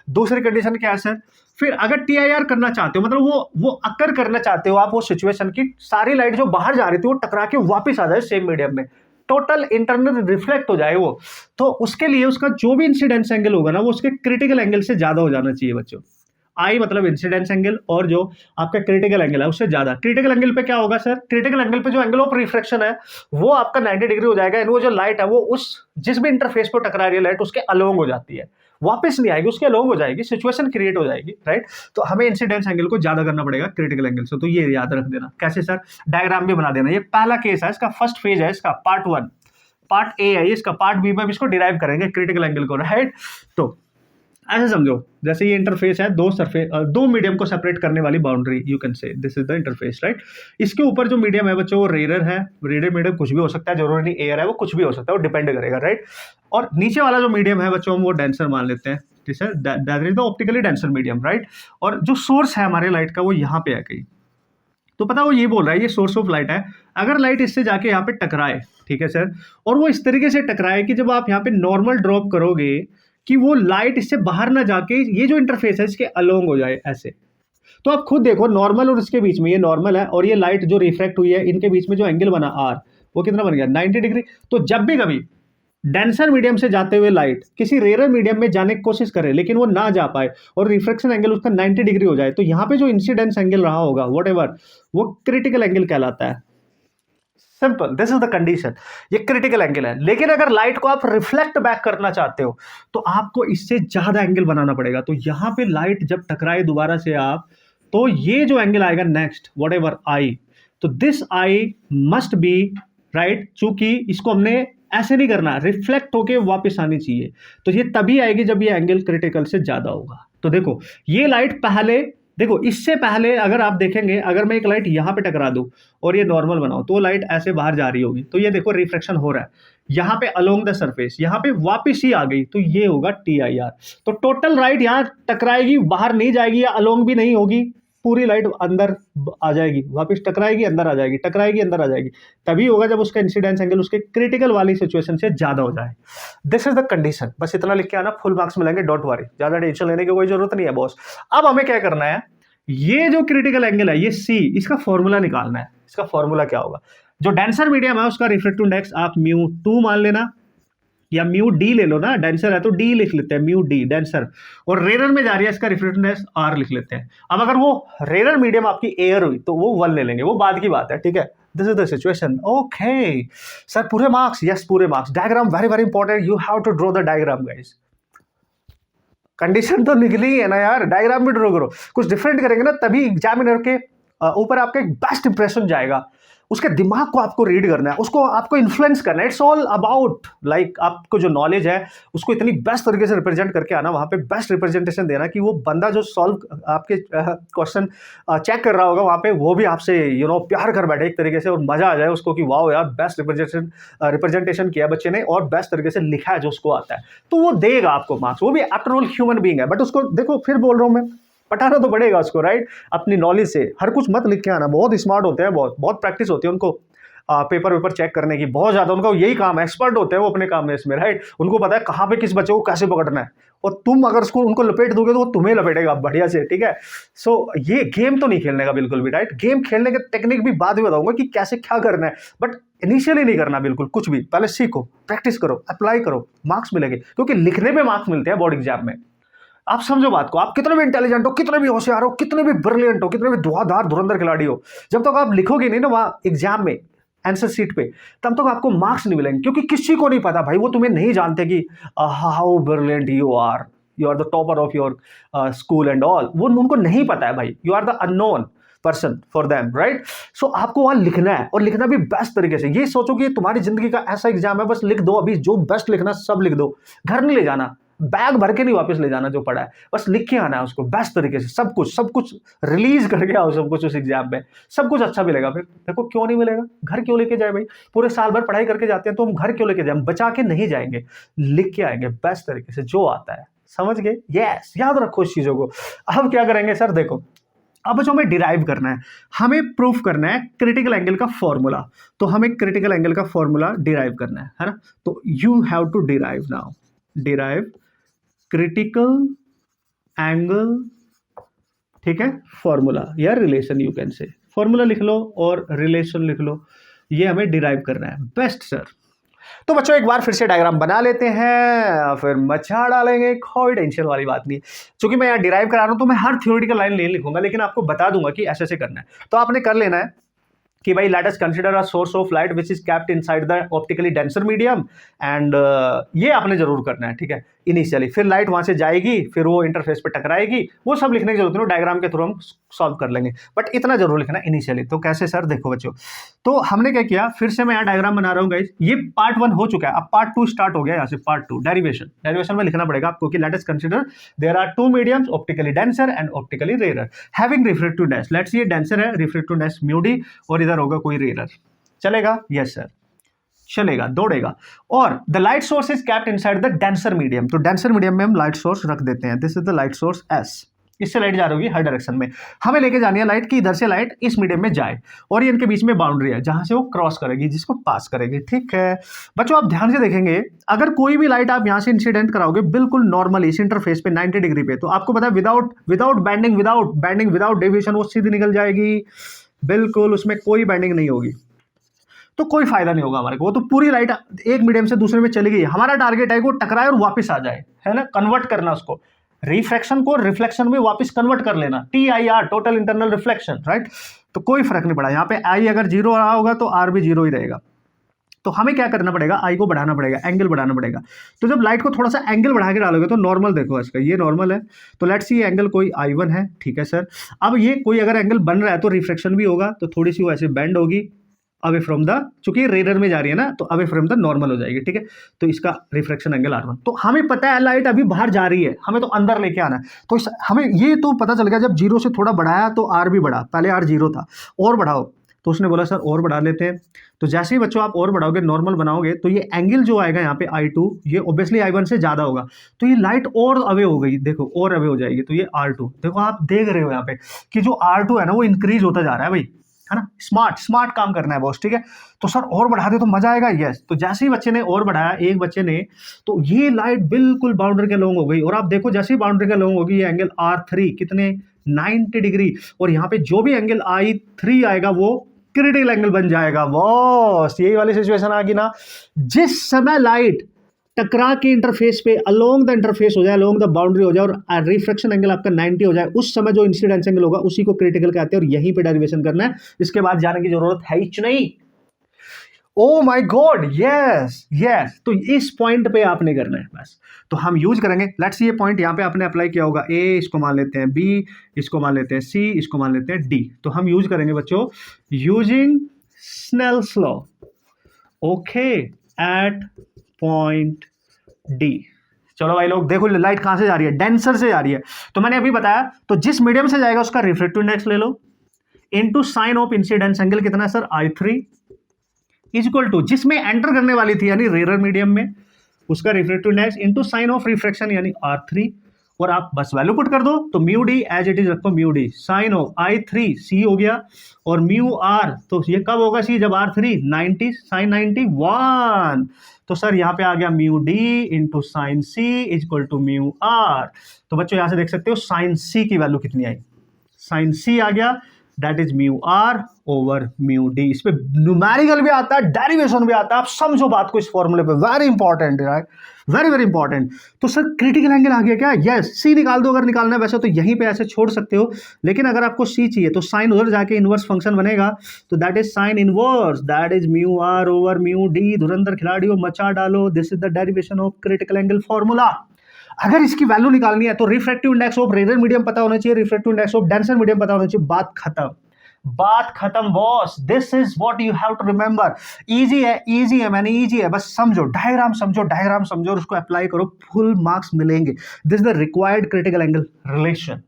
Speaker 1: दूसरी कंडीशन क्या है सर, फिर अगर टीआईआर करना चाहते हो, मतलब वो अकर करना चाहते हो आप, वो सिचुएशन की सारी लाइट जो बाहर जा रही थी वो टकरा के वापस आ जाए सेम मीडियम में, टोटल इंटरनल रिफ्लेक्ट हो जाए वो, तो उसके लिए उसका जो भी इंसिडेंस एंगल होगा ना, वो उसके क्रिटिकल एंगल से ज्यादा हो जाना चाहिए बच्चों। आई मतलब इंसिडेंस एंगल, और जो आपका क्रिटिकल एंगल है उससे ज्यादा। क्रिटिकल एंगल पे क्या होगा सर, क्रिटिकल एंगल पे जो एंगल ऑफ रिफ्रैक्शन है वो आपका 90 डिग्री हो जाएगा, वो जो लाइट है वो उस जिस भी इंटरफेस पर टकरा रही है लाइट उसके अलोंग हो जाती है, वापस नहीं आएगी, उसके अलोंग हो जाएगी, सिचुएशन क्रिएट हो जाएगी, राइट। तो हमें इंसिडेंस एंगल को ज्यादा करना पड़ेगा क्रिटिकल एंगल से, तो ये याद रख देना। कैसे सर, डायग्राम भी बना देना। ये पहला केस है, इसका फर्स्ट फेज है, इसका पार्ट 1, पार्ट ए है, इसका पार्ट बी में इसको डिराइव करेंगे क्रिटिकल एंगल को, राइट। तो ऐसे समझो, जैसे ये इंटरफेस है, दो मीडियम को सेपरेट करने वाली बाउंड्री, यू कैन से this is the interface, right. इसके ऊपर जो मीडियम है बच्चों वो रेयर है, रेयर मीडियम कुछ भी हो सकता है, जरूरी नहीं एयर है, वो कुछ भी हो सकता है, वो डिपेंड करेगा, राइट। और नीचे वाला जो मीडियम है बच्चों हम वो डेंसर मान लेते हैं, ठीक है, that is the optically denser medium, right. और जो सोर्स है हमारे लाइट का वो यहाँ पे है कहीं, तो पता वो ये बोल रहा है ये सोर्स ऑफ लाइट है, अगर लाइट इससे जाके यहाँ पे टकराए, ठीक है सर, और वो इस तरीके से टकराए कि जब आप यहाँ पे नॉर्मल ड्रॉप करोगे कि वो लाइट इससे बाहर ना जाके ये जो इंटरफेस है इसके अलोंग हो जाए ऐसे। तो आप खुद देखो, नॉर्मल और इसके बीच में, ये नॉर्मल है और ये लाइट जो रिफ्रैक्ट हुई है, इनके बीच में जो एंगल बना आर, वो कितना बन गया, 90 डिग्री। तो जब भी कभी डेंसर मीडियम से जाते हुए लाइट किसी रेयर मीडियम में जाने की कोशिश करे लेकिन वो ना जा पाए और रिफ्रैक्शन एंगल उसका 90 डिग्री हो जाए, तो यहाँ पे जो इंसिडेंस एंगल रहा होगा व्हाटएवर, वो क्रिटिकल एंगल कहलाता है। Simple, this is the condition, ये क्रिटिकल एंगल है। लेकिन अगर लाइट को आप रिफ्लेक्ट बैक करना चाहते हो तो आपको इससे ज्यादा एंगल बनाना पड़ेगा। तो यहां पे लाइट जब टकराए दोबारा से आप, तो ये जो एंगल आएगा नेक्स्ट व्हाटएवर आई, तो this I must be right, चूंकि इसको हमने ऐसे नहीं करना, रिफ्लेक्ट होके वापस आनी चाहिए, तो ये तभी आएगी जब ये एंगल क्रिटिकल से ज्यादा होगा। तो देखो ये लाइट पहले, देखो इससे पहले अगर आप देखेंगे, अगर मैं एक लाइट यहाँ पे टकरा दूं और ये नॉर्मल बनाऊं तो लाइट ऐसे बाहर जा रही होगी, तो ये देखो रिफ्रैक्शन हो रहा है यहाँ पे अलोंग द सरफेस, यहाँ पे वापस ही आ गई, तो ये होगा टीआईआर। तो टोटल लाइट यहाँ टकराएगी, बाहर नहीं जाएगी या अलोंग भी नहीं होगी, पूरी लाइट अंदर आ जाएगी, वापस टकराएगी, अंदर आ जाएगी, टकराएगी, अंदर आ जाएगी। तभी होगा जब उसका इंसिडेंस एंगल उसके क्रिटिकल वाली सिचुएशन से ज्यादा हो जाए। This is the condition. बस इतना लिख के आना, फुल मार्क्स मिलेंगे, डोंट वरी, ज्यादा टेंशन लेने की कोई जरूरत नहीं है बॉस। अब हमें क्या करना है, ये जो क्रिटिकल एंगल है, ये सी, इसका फॉर्मूला निकालना है। इसका फॉर्मूला क्या होगा, जो डेंसर मीडियम है उसका रिफ्रैक्टिव इंडेक्स आप μ2 मान लेना, या म्यू डी ले लो ना, डेंसर है तो डी लिख लेते हैं, म्यू डी डेंसर, और रेयर में जा रही है इसका रिफ्रैक्टिव इंडेक्स आर लिख लेते हैं। अब अगर वो रेयर मीडियम आपकी एयर हुई तो वो 1 ले लेंगे, वो बाद की बात है, ठीक है। This is the situation. Okay sir, पूरे मार्क्स? यस, पूरे marks. Diagram very very important, you have to draw the diagram guys. Condition तो निकली है ना यार, डायग्राम भी ड्रॉ करो। कुछ डिफरेंट करेंगे ना तभी एग्जामिनर के ऊपर आपका एक बेस्ट इंप्रेशन जाएगा। उसके दिमाग को आपको रीड करना है, उसको आपको इन्फ्लुएंस करना है। इट्स ऑल अबाउट लाइक आपको जो नॉलेज है उसको इतनी बेस्ट तरीके से रिप्रेजेंट करके आना, वहां पे बेस्ट रिप्रेजेंटेशन देना कि वो बंदा जो सॉल्व आपके क्वेश्चन चेक कर रहा होगा वहां पे, वो भी आपसे प्यार कर बैठे एक तरीके से, और मजा आ जाए उसको कि वाओ यार, बेस्ट रिप्रेजेंटेशन किया बच्चे ने और बेस्ट तरीके से लिखा है जो उसको आता है, तो वो देगा आपको मार्क्स। वो भी आफ्टर ऑल ह्यूमन बीइंग है, बट उसको देखो, फिर बोल रहा हूं मैं, पटाना तो पड़ेगा उसको, राइट। अपनी नॉलेज से हर कुछ मत लिख के आना। बहुत स्मार्ट होते हैं, बहुत प्रैक्टिस होती है उनको पेपर चेक करने की, बहुत ज्यादा उनका यही काम है। एक्सपर्ट होते हैं वो अपने काम में इसमें, राइट। उनको पता है कहाँ पे किस बच्चे को कैसे पकड़ना है, और तुम अगर उसको उनको लपेट दोगे तो वो तुम्हें लपेटेगा बढ़िया से, ठीक है। सो ये गेम तो नहीं खेलने का बिल्कुल भी, राइट। गेम खेलने के टेक्निक भी बाद में बताऊंगा कि कैसे क्या करना है, बट इनिशियली नहीं करना बिल्कुल कुछ भी। पहले सीखो, प्रैक्टिस करो, अप्लाई करो, मार्क्स मिलेंगे, क्योंकि लिखने में मार्क्स मिलते हैं बोर्ड एग्जाम में। आप समझो बात को, आप कितने भी इंटेलिजेंट हो, कितने भी होशियार हो, कितने भी ब्रिलियंट हो, कितने भी धुआंधार धुरंधर खिलाड़ी हो, जब तक आप लिखोगे नहीं ना वहां एग्जाम में आंसर शीट पे, तब तक आपको मार्क्स नहीं मिलेंगे। क्योंकि किसी को नहीं पता भाई, वो तुम्हें नहीं जानते कि how brilliant you are the topper of your school and all, वो उनको नहीं पता है भाई। You are the unknown person for them, right. So आपको वहां लिखना है, और लिखना भी बेस्ट तरीके से। ये सोचो कि तुम्हारी जिंदगी का ऐसा एग्जाम है, बस लिख दो अभी, जो बेस्ट लिखना सब लिख दो, घर नहीं ले जाना, बैग भर के नहीं वापस ले जाना जो पढ़ा है, बस लिख के आना है उसको बेस्ट तरीके से। सब कुछ रिलीज करके आओ, सब कुछ उस एग्जाम में, सब कुछ अच्छा मिलेगा। फिर देखो क्यों नहीं मिलेगा, घर क्यों लेके जाए भाई, पूरे साल भर पढ़ाई करके जाते हैं तो हम घर क्यों लेके जाए, बचा के नहीं जाएंगे, लिख के आएंगे बेस्ट तरीके से जो आता है। समझ गए? यस, याद रखो इस चीजों को। अब क्या करेंगे सर, देखो अब जो हमें डिराइव करना है, हमें प्रूफ करना है क्रिटिकल एंगल का फॉर्मूला। तो हमें क्रिटिकल एंगल का फॉर्मूला डिराइव करना है ना। तो you have to derive now, derive critical angle, ठीक है, फॉर्मूला या relation, you can say. Formula लिख लो और रिलेशन लिख लो, ये हमें डिराइव करना है। Best sir. तो बच्चों एक बार फिर से डायग्राम बना लेते हैं, फिर मचा डालेंगे, कोई टेंशन वाली बात नहीं। क्योंकि मैं यहाँ डिराइव करा रहा हूं तो मैं हर थ्योरेटिकल लाइन नहीं लिखूंगा, लेकिन आपको बता दूंगा कि ऐसे ऐसे करना है। तो आपने कर लेना है कि भाई late us consider a source of light which is kept inside the optically denser medium, and ये आपने जरूर करना है, ठीक है, इनिशियली। फिर लाइट वहां से जाएगी, फिर वो इंटरफेस पे टकराएगी, वो सब लिखने की जरूरत नहीं, डायग्राम के थ्रू हम सॉल्व कर लेंगे, बट इतना जरूर लिखना इनिशियली। तो कैसे सर, देखो बच्चों, तो हमने क्या किया, फिर से मैं यहाँ डायग्राम बना रहा हूँ गाइस। ये पार्ट 1 हो चुका है, अब पार्ट 2 स्टार्ट हो गया। यहाँ से पार्ट 2 डेरिवेशन में लिखना पड़ेगा आपको कि let us consider there are 2 mediums, optically denser and optically rare, having refractive index. Let's see ये डेंसर है, रिफ्रैक्टिव इंडेक्स म्यू डी, और इधर होगा कोई रेयर। चलेगा? यस सर, चलेगा, दौड़ेगा। और the light source is kept inside the denser medium. तो डेंसर मीडियम में हम लाइट सोर्स रख देते हैं। This is the light source S. इससे लाइट जा रही होगी हर डायरेक्शन में, हमें लेके जानी है लाइट की इधर से लाइट इस मीडियम में जाए, और ये इनके बीच में बाउंड्री है जहां से वो क्रॉस करेगी, जिसको पास करेगी, ठीक है। बच्चों आप ध्यान से देखेंगे, अगर कोई भी लाइट आप यहां से इंसिडेंट कराओगे बिल्कुल नॉर्मली इस इंटरफेस पे 90 डिग्री पे, तो आपको पता है विदाउट बैंडिंग, विदाउट डेविएशन वो सीधी निकल जाएगी, बिल्कुल उसमें कोई बैंडिंग नहीं होगी। तो कोई फायदा नहीं होगा हमारे को। वो तो पूरी लाइट एक मीडियम से दूसरे में चली गई, हमारा टारगेट है कि वो टकराए और वापस आ जाए, है ना, कन्वर्ट करना उसको, रिफ्रैक्शन को रिफ्लेक्शन में वापस कन्वर्ट कर लेना, TIR, total internal reflection, right. तो कोई फर्क नहीं पड़ा, यहाँ पे I अगर 0 रहा होगा तो R भी 0 ही रहेगा। तो हमें क्या करना पड़ेगा, I को बढ़ाना पड़ेगा, एंगल बढ़ाना पड़ेगा। तो जब लाइट को थोड़ा सा एंगल बढ़ा के डालोगे तो नॉर्मल देखो इसका, ये नॉर्मल है, तो लेट्स सी ये एंगल कोई I1 है, ठीक है सर। अब ये कोई अगर एंगल बन रहा है तो रिफ्लेक्शन भी होगा, तो थोड़ी सी वो ऐसे बेंड होगी अवे फ्रॉम द, चूंकि रेडर में जा रही है ना, तो अवे फ्रॉम द नॉर्मल हो जाएगी, ठीक है। तो इसका रिफ्लेक्शन एंगल R1। तो हमें पता है लाइट अभी बाहर जा रही है, हमें तो अंदर लेके आना है। तो हमें ये तो पता चल गया, जब 0 से थोड़ा बढ़ाया तो R भी बढ़ा, पहले R 0 था, और बढ़ाओ तो उसने बोला सर और बढ़ा लेते हैं। तो जैसे ही बच्चों आप और बढ़ाओगे, नॉर्मल बनाओगे, तो ये एंगल जो आएगा यहाँ पे I2, ये ऑब्वियसली I1 से ज़्यादा होगा, तो ये लाइट और अवे हो गई, देखो और अवे हो जाएगी, तो ये R2, देखो आप देख रहे हो यहाँ पे कि जो R2 है ना वो इंक्रीज होता जा रहा है भाई, है ना। स्मार्ट काम करना है बॉस, ठीक है। तो सर और बढ़ा दे तो मजा आएगा, यस। तो जैसे ही बच्चे ने और बढ़ाया, एक बच्चे ने, तो ये लाइट बिल्कुल बाउंड्री के लॉन्ग हो गई, और आप देखो जैसे ही बाउंड्री के लॉन्ग होगी, ये एंगल R3 कितने 90 डिग्री, और यहाँ पे जो भी एंगल I3 आएगा वो क्रिटिकल एंगल बन जाएगा बॉस। यही वाली सिचुएशन आ गई ना, जिस समय लाइट टकरा के इंटरफेस पे अलोंग द इंटरफेस हो जाए, अलोंग द बाउंड्री हो जाए, और रिफ्रैक्शन एंगल आपका 90 हो जाए, उस समय जो इंसिडेंस एंगल होगा उसी को क्रिटिकल कहते हैं, और यहीं पे डेरिवेशन करना है, इसके बाद जाने की जरूरत है ही नहीं। Oh my God, yes. तो इस पॉइंट पे आपने करना है बस। तो हम यूज करेंगे, लेट्स ये पॉइंट यहाँ पे आपने अप्लाई किया होगा, ए इसको मान लेते हैं, बी इसको मान लेते हैं, सी इसको मान लेते हैं, डी। तो हम यूज करेंगे बच्चों using snell's law, okay, at point D. चलो भाई लोग देखो लाइट कहां से जा रही है, डेंसर से जा रही है। तो मैंने अभी बताया, तो जिस मीडियम से जाएगा उसका रिफ्रैक्टिव इंडेक्स ले लो, into sine of incidence angle कितना है सर I3, इक्वल टू जिसमें एंटर करने वाली थी यानी रेयर मीडियम में, उसका refractive index into sine of refraction यानी R3, और आप बस वैल्यू पुट कर दो, तो mu D as it is रखो, mu D sine of I3 C हो गया, और म्यू आर, तो ये कब होगा सी, जब R3 90 साइन 91, तो सर यहाँ पे आ गया mu D into sine C equal to mu R. तो बच्चों यहाँ से देख सकते हो साइन सी की वैल्यू कितनी आई, साइन सी आ गया, that is mu R over mu D. इस पे न्यूमेरिकल भी आता है, डेरिवेशन भी आता है, आप समझो बात को इस फॉर्मूले पे, वेरी इंपॉर्टेंट है, वेरी इंपॉर्टेंट। तो सर क्रिटिकल एंगल आ गया क्या, यस। सी निकाल दो अगर निकालना है, वैसे तो यहीं पे ऐसे छोड़ सकते हो, लेकिन अगर आपको सी चाहिए तो साइन उधर जाके इनवर्स फंक्शन बनेगा, तो that is sine inverse, that is mu R over mu D. धुरंधर खिलाड़ियों मचा डालो, this is the derivation of critical angle formula. अगर इसकी वैल्यू निकालनी है तो refractive index of rare medium पता होना चाहिए, refractive index of denser medium पता होना चाहिए, बात खत्म boss. This is what you have to remember. Easy है मैंने, इजी है, बस समझो, डायग्राम समझो और उसको अप्लाई करो, फुल मार्क्स मिलेंगे। This is the required critical angle relation.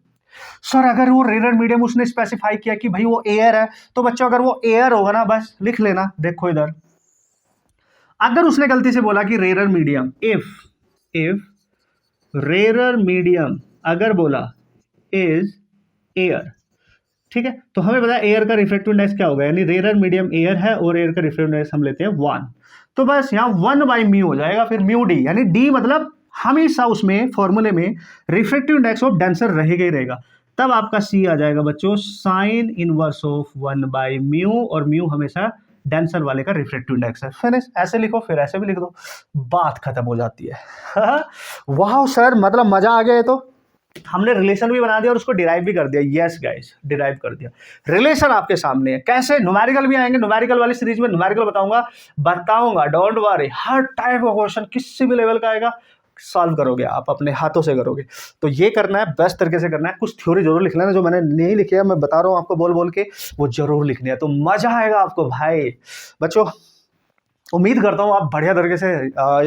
Speaker 1: Sir अगर वो रेयर मीडियम उसने स्पेसिफाई किया कि भाई वो एयर है, तो बच्चों अगर वो एयर होगा ना, बस लिख लेना, देखो इधर, अगर उसने गलती से बोला कि rare medium, if rare medium अगर बोला इज एयर, ठीक है, तो हमें पता है एयर का रिफ्रैक्टिव इंडेक्स क्या होगा, यानी रेयर मीडियम एयर है और एयर का रिफ्रैक्टिव इंडेक्स हम लेते हैं 1, तो बस यहाँ 1/μ हो जाएगा, फिर म्यू डी, यानी डी मतलब हमेशा उसमें फॉर्मूले में रिफ्रैक्टिव इंडेक्स ऑफ डेंसर रहेगा ही रहेगा। तब आपका सी आ जाएगा बच्चों साइन इनवर्स ऑफ 1/μ, और म्यू हमेशा डेंसर वाले का रिफ्रैक्टिव इंडेक्स है। फिनिश, ऐसे लिखो, फिर ऐसे भी लिख दो, बात खत्म हो जाती है। वाह सर, मतलब मजा आ गया है। तो हमने रिलेशन भी बना दिया और उसको डिराइव भी कर दिया। यस गाइस, डिराइव कर दिया, रिलेशन आपके सामने है। कैसे, न्यूमेरिकल भी आएंगे, न्यूमेरिकल वाली सीरीज में न्यूमेरिकल बताऊंगा, डोंट वरी। हर टाइप का क्वेश्चन किसी भी लेवल का आएगा, सॉल्व करोगे आप, अपने हाथों से करोगे। तो ये करना है, बेस्ट तरीके से करना है। कुछ थ्योरी जरूर लिख लेना, जो मैंने नहीं लिखी है, मैं बता रहा हूँ आपको बोल बोल के, वो जरूर लिखनी है, तो मजा आएगा आपको भाई। बच्चों उम्मीद करता हूँ आप बढ़िया तरीके से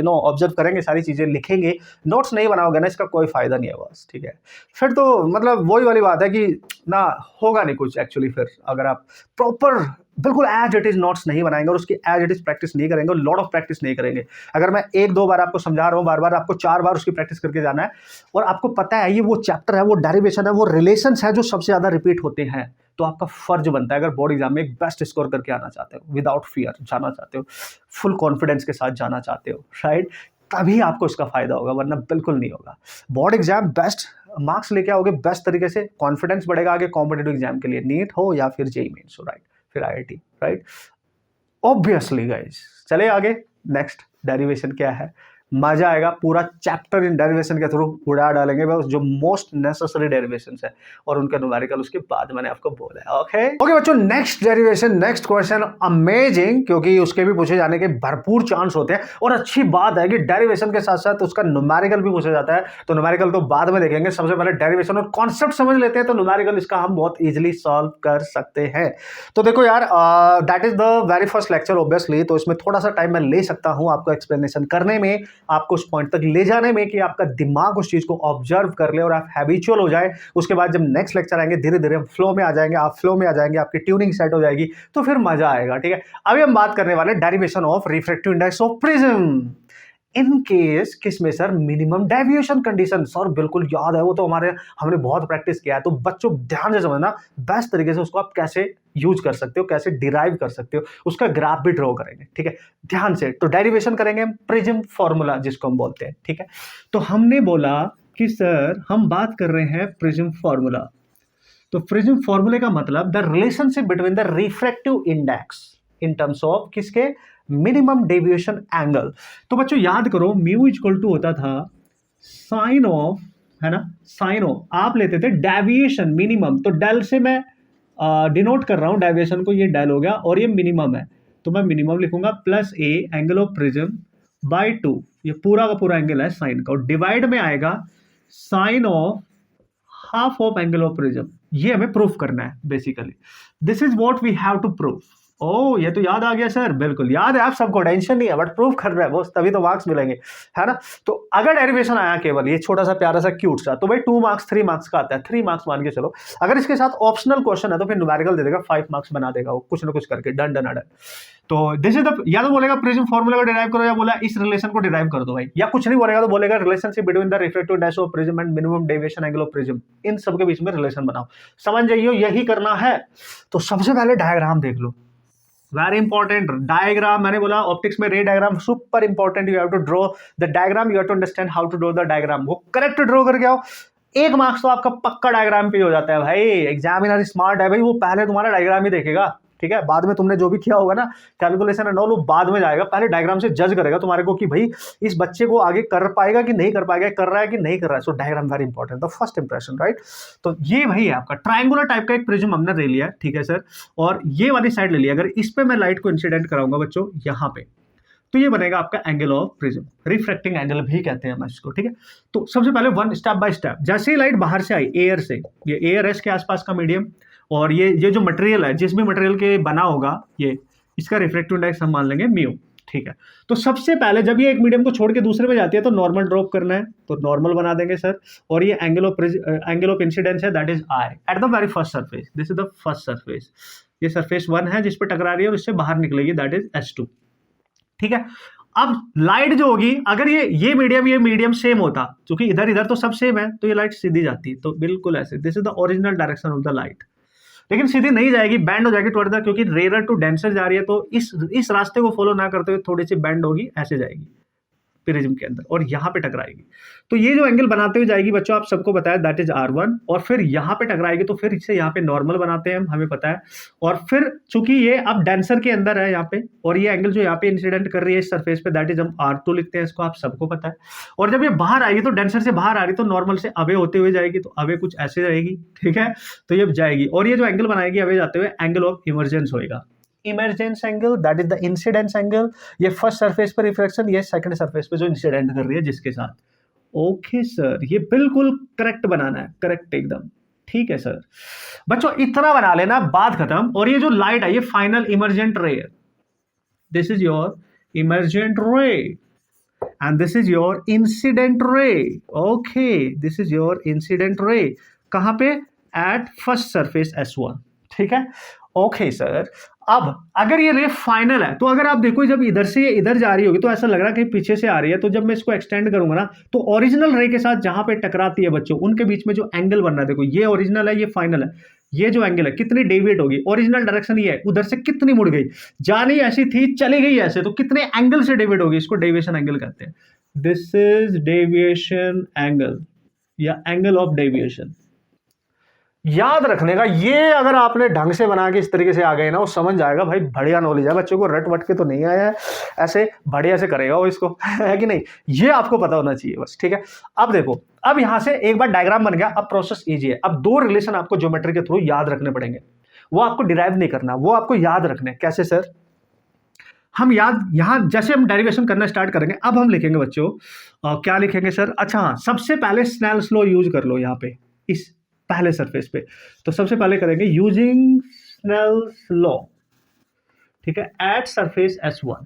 Speaker 1: ऑब्जर्व करेंगे, सारी चीज़ें लिखेंगे। नोट्स नहीं बनाओगे ना, इसका कोई फायदा नहीं है बस, ठीक है। फिर तो मतलब वही वाली बात है कि ना होगा नहीं कुछ एक्चुअली। फिर अगर आप प्रॉपर बिल्कुल एज इट इज नोट्स नहीं बनाएंगे और उसकी एज इट इज प्रैक्टिस नहीं करेंगे, लॉट ऑफ प्रैक्टिस नहीं करेंगे। अगर मैं 1-2 बार आपको समझा रहा हूँ, बार बार आपको 4 बार उसकी प्रैक्टिस करके जाना है, और आपको पता है ये वो चैप्टर है, वो डेरिवेशन है, वो रिलेशंस है जो सबसे ज़्यादा रिपीट होते हैं, तो आपका फर्ज बनता है, अगर बोर्ड एग्जाम में एक बेस्ट स्कोर करके आना चाहते हो, विदाउट फियर जाना चाहते हो, फुल कॉन्फिडेंस के साथ जाना चाहते हो, राइट, तभी आपको इसका फायदा होगा, वरना बिल्कुल नहीं होगा। बोर्ड एग्जाम बेस्ट मार्क्स लेके आओगे, बेस्ट तरीके से कॉन्फिडेंस बढ़ेगा आगे कॉम्पिटेटिव एग्जाम के लिए, नीट हो या फिर जेईई मेंस हो, राइट, फिर IIT, राइट, ऑब्वियसली गाइस। चले आगे, नेक्स्ट डेरिवेशन क्या है, मजा आएगा। पूरा चैप्टर इन डेरिवेशन के थ्रू उड़ा डालेंगे, बस जो मोस्ट नेसेसरी डेरिवेशन है और उनका न्यूमेरिकल उसके बाद मैंने आपको बोला है। ओके बच्चों, next derivation, next question amazing, क्योंकि उसके भी पूछे जाने के भरपूर चांस होते हैं। और अच्छी बात है कि डेरिवेशन के साथ साथ उसका न्यूमेरिकल भी पूछा जाता है, तो न्यूमेरिकल तो बाद में देखेंगे, सबसे पहले डेरिवेशन और कॉन्सेप्ट समझ लेते हैं, तो न्यूमेरिकल इसका हम बहुत ईजिली सॉल्व कर सकते हैं। तो देखो यार, that is the very first lecture obviously, तो इसमें थोड़ा सा टाइम मैं ले सकता हूँ आपको एक्सप्लेनेशन करने में, आपको उस पॉइंट तक ले जाने में कि आपका दिमाग उस चीज को ऑब्जर्व कर ले और आप हैबिचुअल हो जाए। उसके बाद जब नेक्स्ट लेक्चर आएंगे धीरे धीरे हम फ्लो में आ जाएंगे, आप फ्लो में आ जाएंगे, आपकी ट्यूनिंग सेट हो जाएगी, तो फिर मजा आएगा। ठीक है, अभी हम बात करने वाले derivation of refractive index of prism in case किस में sir, minimum deviation condition. Sir बिल्कुल याद है, वो तो हमने बहुत प्रैक्टिस किया है। तो बच्चों ध्यान से समझना, बेस्ट तरीके से उसको आप कैसे यूज कर सकते हो, कैसे डिराइव कर सकते हो, उसका ग्राफ भी ड्रॉ करेंगे। ठीक है, ध्यान से। तो डेरिवेशन करेंगे प्रिज्म फॉर्मूला जिसको हम बोलते हैं। ठीक है, तो हमने बोला कि सर हम बात कर रहे हैं प्रिज्म फॉर्मूला। तो प्रिज्म फॉर्मूले का मतलब the relationship between the refractive index in terms of किसके, मिनिमम डेविएशन एंगल। तो बच्चों याद करो, म्यू इक्वल टू होता था साइन ऑफ, है ना, साइन ऑफ आप लेते थे डेविएशन मिनिमम। तो डेल से मैं डिनोट कर रहा हूं डेविएशन को, ये डेल हो गया, और ये मिनिमम है तो मैं मिनिमम लिखूंगा plus A angle of prism by 2, ये पूरा का पूरा एंगल है साइन का, और डिवाइड में आएगा sine of half of angle of prism. ये हमें प्रूफ करना है basically. This is what we have to proof. ओ ये तो याद आ गया सर, बिल्कुल याद है आप सबको, टेंशन नहीं है, बट प्रूफ कर रहा है वो, तभी तो मार्क्स मिलेंगे, है ना। तो अगर डेरिवेशन आया केवल ये छोटा सा प्यारा सा क्यूट सा, तो भाई 2 मार्क्स 3 मार्क्स का आता है, 3 मार्क्स मान के चलो। अगर इसके साथ ऑप्शनल क्वेश्चन है तो फिर न्यूमेरिकल दे देगा, 5 मार्क्स बना देगा वो, कुछ ना कुछ करके, डन डन डन। तो दिस इज द, या तो बोलेगा प्रिज्म फॉर्मूला को डिराइव करो, या बोला इस रिलेशन को डिराइव कर दो भाई, या कुछ नहीं बोलेगा तो बोलेगा relationship between the refractive index of prism and minimum deviation angle of prism, इन सब के बीच में रिलेशन बनाओ। समझ जाइए यही करना है। तो सबसे पहले डायग्राम देख लो, वेरी इंपॉर्टेंट डायग्राम। मैंने बोला ऑप्टिक्स में ray diagram super important, you have to draw the diagram, you have to understand how to draw the diagram. वो करेक्ट ड्रॉ करके आओ, 1 मार्क्स तो आपका पक्का डायग्राम पे हो जाता है भाई। एग्जामिनर स्मार्ट है भाई, वो पहले तुम्हारा डायग्राम ही देखेगा। ठीक है, बाद में तुमने जो भी किया होगा ना कैलकुलेशन एंड ऑल, वो बाद में जाएगा, पहले डायग्राम से जज करेगा तुम्हारे को कि भाई इस बच्चे को आगे कर पाएगा कि नहीं कर पाएगा, कर रहा है कि नहीं कर रहा है। So diagram very important, the first impression, right. तो ये भाई है आपका ट्रायंगुलर टाइप का एक प्रिज्म हमने ले लिया, ठीक है सर, और ये वाली साइड ले लिया। अगर इस पे मैं लाइट को इंसिडेंट कराऊंगा बच्चों यहाँ पे, तो ये बनेगा आपका angle of prism, refracting angle भी कहते हैं हम इसको। ठीक है, तो सबसे पहले वन स्टेप बाय स्टेप, जैसे ही लाइट बाहर से आई एयर से, ये एयर है इसके आसपास का मीडियम, और ये जो मटेरियल है, जिस भी मटेरियल के बना होगा ये, इसका रिफ्रैक्टिव इंडेक्स हम मान लेंगे म्यू। ठीक है, तो सबसे पहले जब ये एक मीडियम को छोड़ के दूसरे पे जाती है तो नॉर्मल ड्रॉप करना है, तो नॉर्मल बना देंगे सर। और ये एंगल ऑफ इंसिडेंस है, that is I at the very first surface, this is the first surface. ये सरफेस 1 है जिस पे टकरा रही है और इससे बाहर निकलेगी, दैट इज S2। ठीक है, अब लाइट जो होगी, अगर ये मीडियम सेम होता, क्योंकि इधर इधर तो सब सेम है, तो ये लाइट सीधी जाती, तो बिल्कुल ऐसे, this is the original direction of the light. लेकिन सीधी नहीं जाएगी, बैंड हो जाएगी टुवर्ड द, क्योंकि रेयर टू डेंसर जा रही है, तो इस रास्ते को फॉलो ना करते हुए थोड़ी सी बैंड होगी, ऐसे जाएगी प्रिज्म के अंदर और यहाँ पे टकराएगी। तो ये जो एंगल बनाते हुए जाएगी बच्चों, आप सबको बताया दैट इज R1, और फिर यहाँ पे टकराएगी तो फिर इससे यहाँ पे नॉर्मल बनाते हैं हमें पता है। और फिर चूंकि ये अब डेंसर के अंदर है यहाँ पे, और ये एंगल जो यहाँ पे इंसिडेंट कर रही है इस सरफेस पे, दैट इज हम R2 लिखते हैं, इसको आप सबको पता है। और जब ये बाहर आएगी तो डेंसर से बाहर आ रही तो नॉर्मल से अवे होते हुए जाएगी, तो अवे कुछ ऐसे रहेगी। ठीक है, तो ये जाएगी, और ये जो एंगल बनाएगी अवे जाते हुए, एंगल ऑफ इमर्जेंस होएगा, emergence angle, that is the incidence angle. ये फर्स्ट सरफेस पर रिफ्लेक्शन, ये सेकंड सरफेस पे जो इंसिडेंट कर रही है जिसके साथ। ओके सर, ये बिल्कुल करेक्ट बनाना है, करेक्ट एकदम। ठीक है सर, बच्चों इतना बना लेना, बात खत्म। और ये जो लाइट है ये फाइनल इमर्जेंट रे है, दिस इज योर इमर्जेंट रे and this is your incident ray. Okay, this is your incident ray, कहां पे, एट फर्स्ट सरफेस S1। ठीक है, ओके सर। अब अगर ये रे फाइनल है, तो अगर आप देखो जब इधर से ये इधर जा रही होगी तो ऐसा लग रहा है कि पीछे से आ रही है, तो जब मैं इसको एक्सटेंड करूंगा ना, तो ओरिजिनल रे के साथ जहां पे टकराती है बच्चों, उनके बीच में जो एंगल बन रहा है, देखो ये ओरिजिनल है, ये फाइनल है, ये जो एंगल है कितनी डेविएट होगी, ओरिजिनल डायरेक्शन ये है, उधर से कितनी मुड़ गई, जानी ऐसी थी चली गई ऐसे, तो कितने एंगल से डेविएट होगी, इसको डेविएशन एंगल कहते हैं। दिस इज डेविएशन एंगल या एंगल ऑफ डेविएशन। याद रखने का, ये अगर आपने ढंग से बना के इस तरीके से आ गए ना, वो समझ जाएगा भाई, बढ़िया नॉलेज है बच्चों को, रट वट के तो नहीं आया है, ऐसे बढ़िया से करेगा वो इसको है कि नहीं, ये आपको पता होना चाहिए बस। ठीक है, अब देखो, अब यहां से एक बार डायग्राम बन गया, अब प्रोसेस इजी है। अब 2 रिलेशन आपको ज्योमेट्री के थ्रू याद रखने पड़ेंगे, वो आपको डिराइव नहीं करना, वो आपको याद रखने। कैसे सर, हम यहां जैसे हम डेरिवेशन करना स्टार्ट करेंगे, अब हम लिखेंगे बच्चों, क्या लिखेंगे सर, अच्छा हाँ, सबसे पहले स्नेल्स लॉ यूज कर लो यहाँ पे इस पहले सरफेस पे। तो सबसे पहले करेंगे यूजिंग स्नेल्स लॉ, ठीक है, एट सरफेस S1।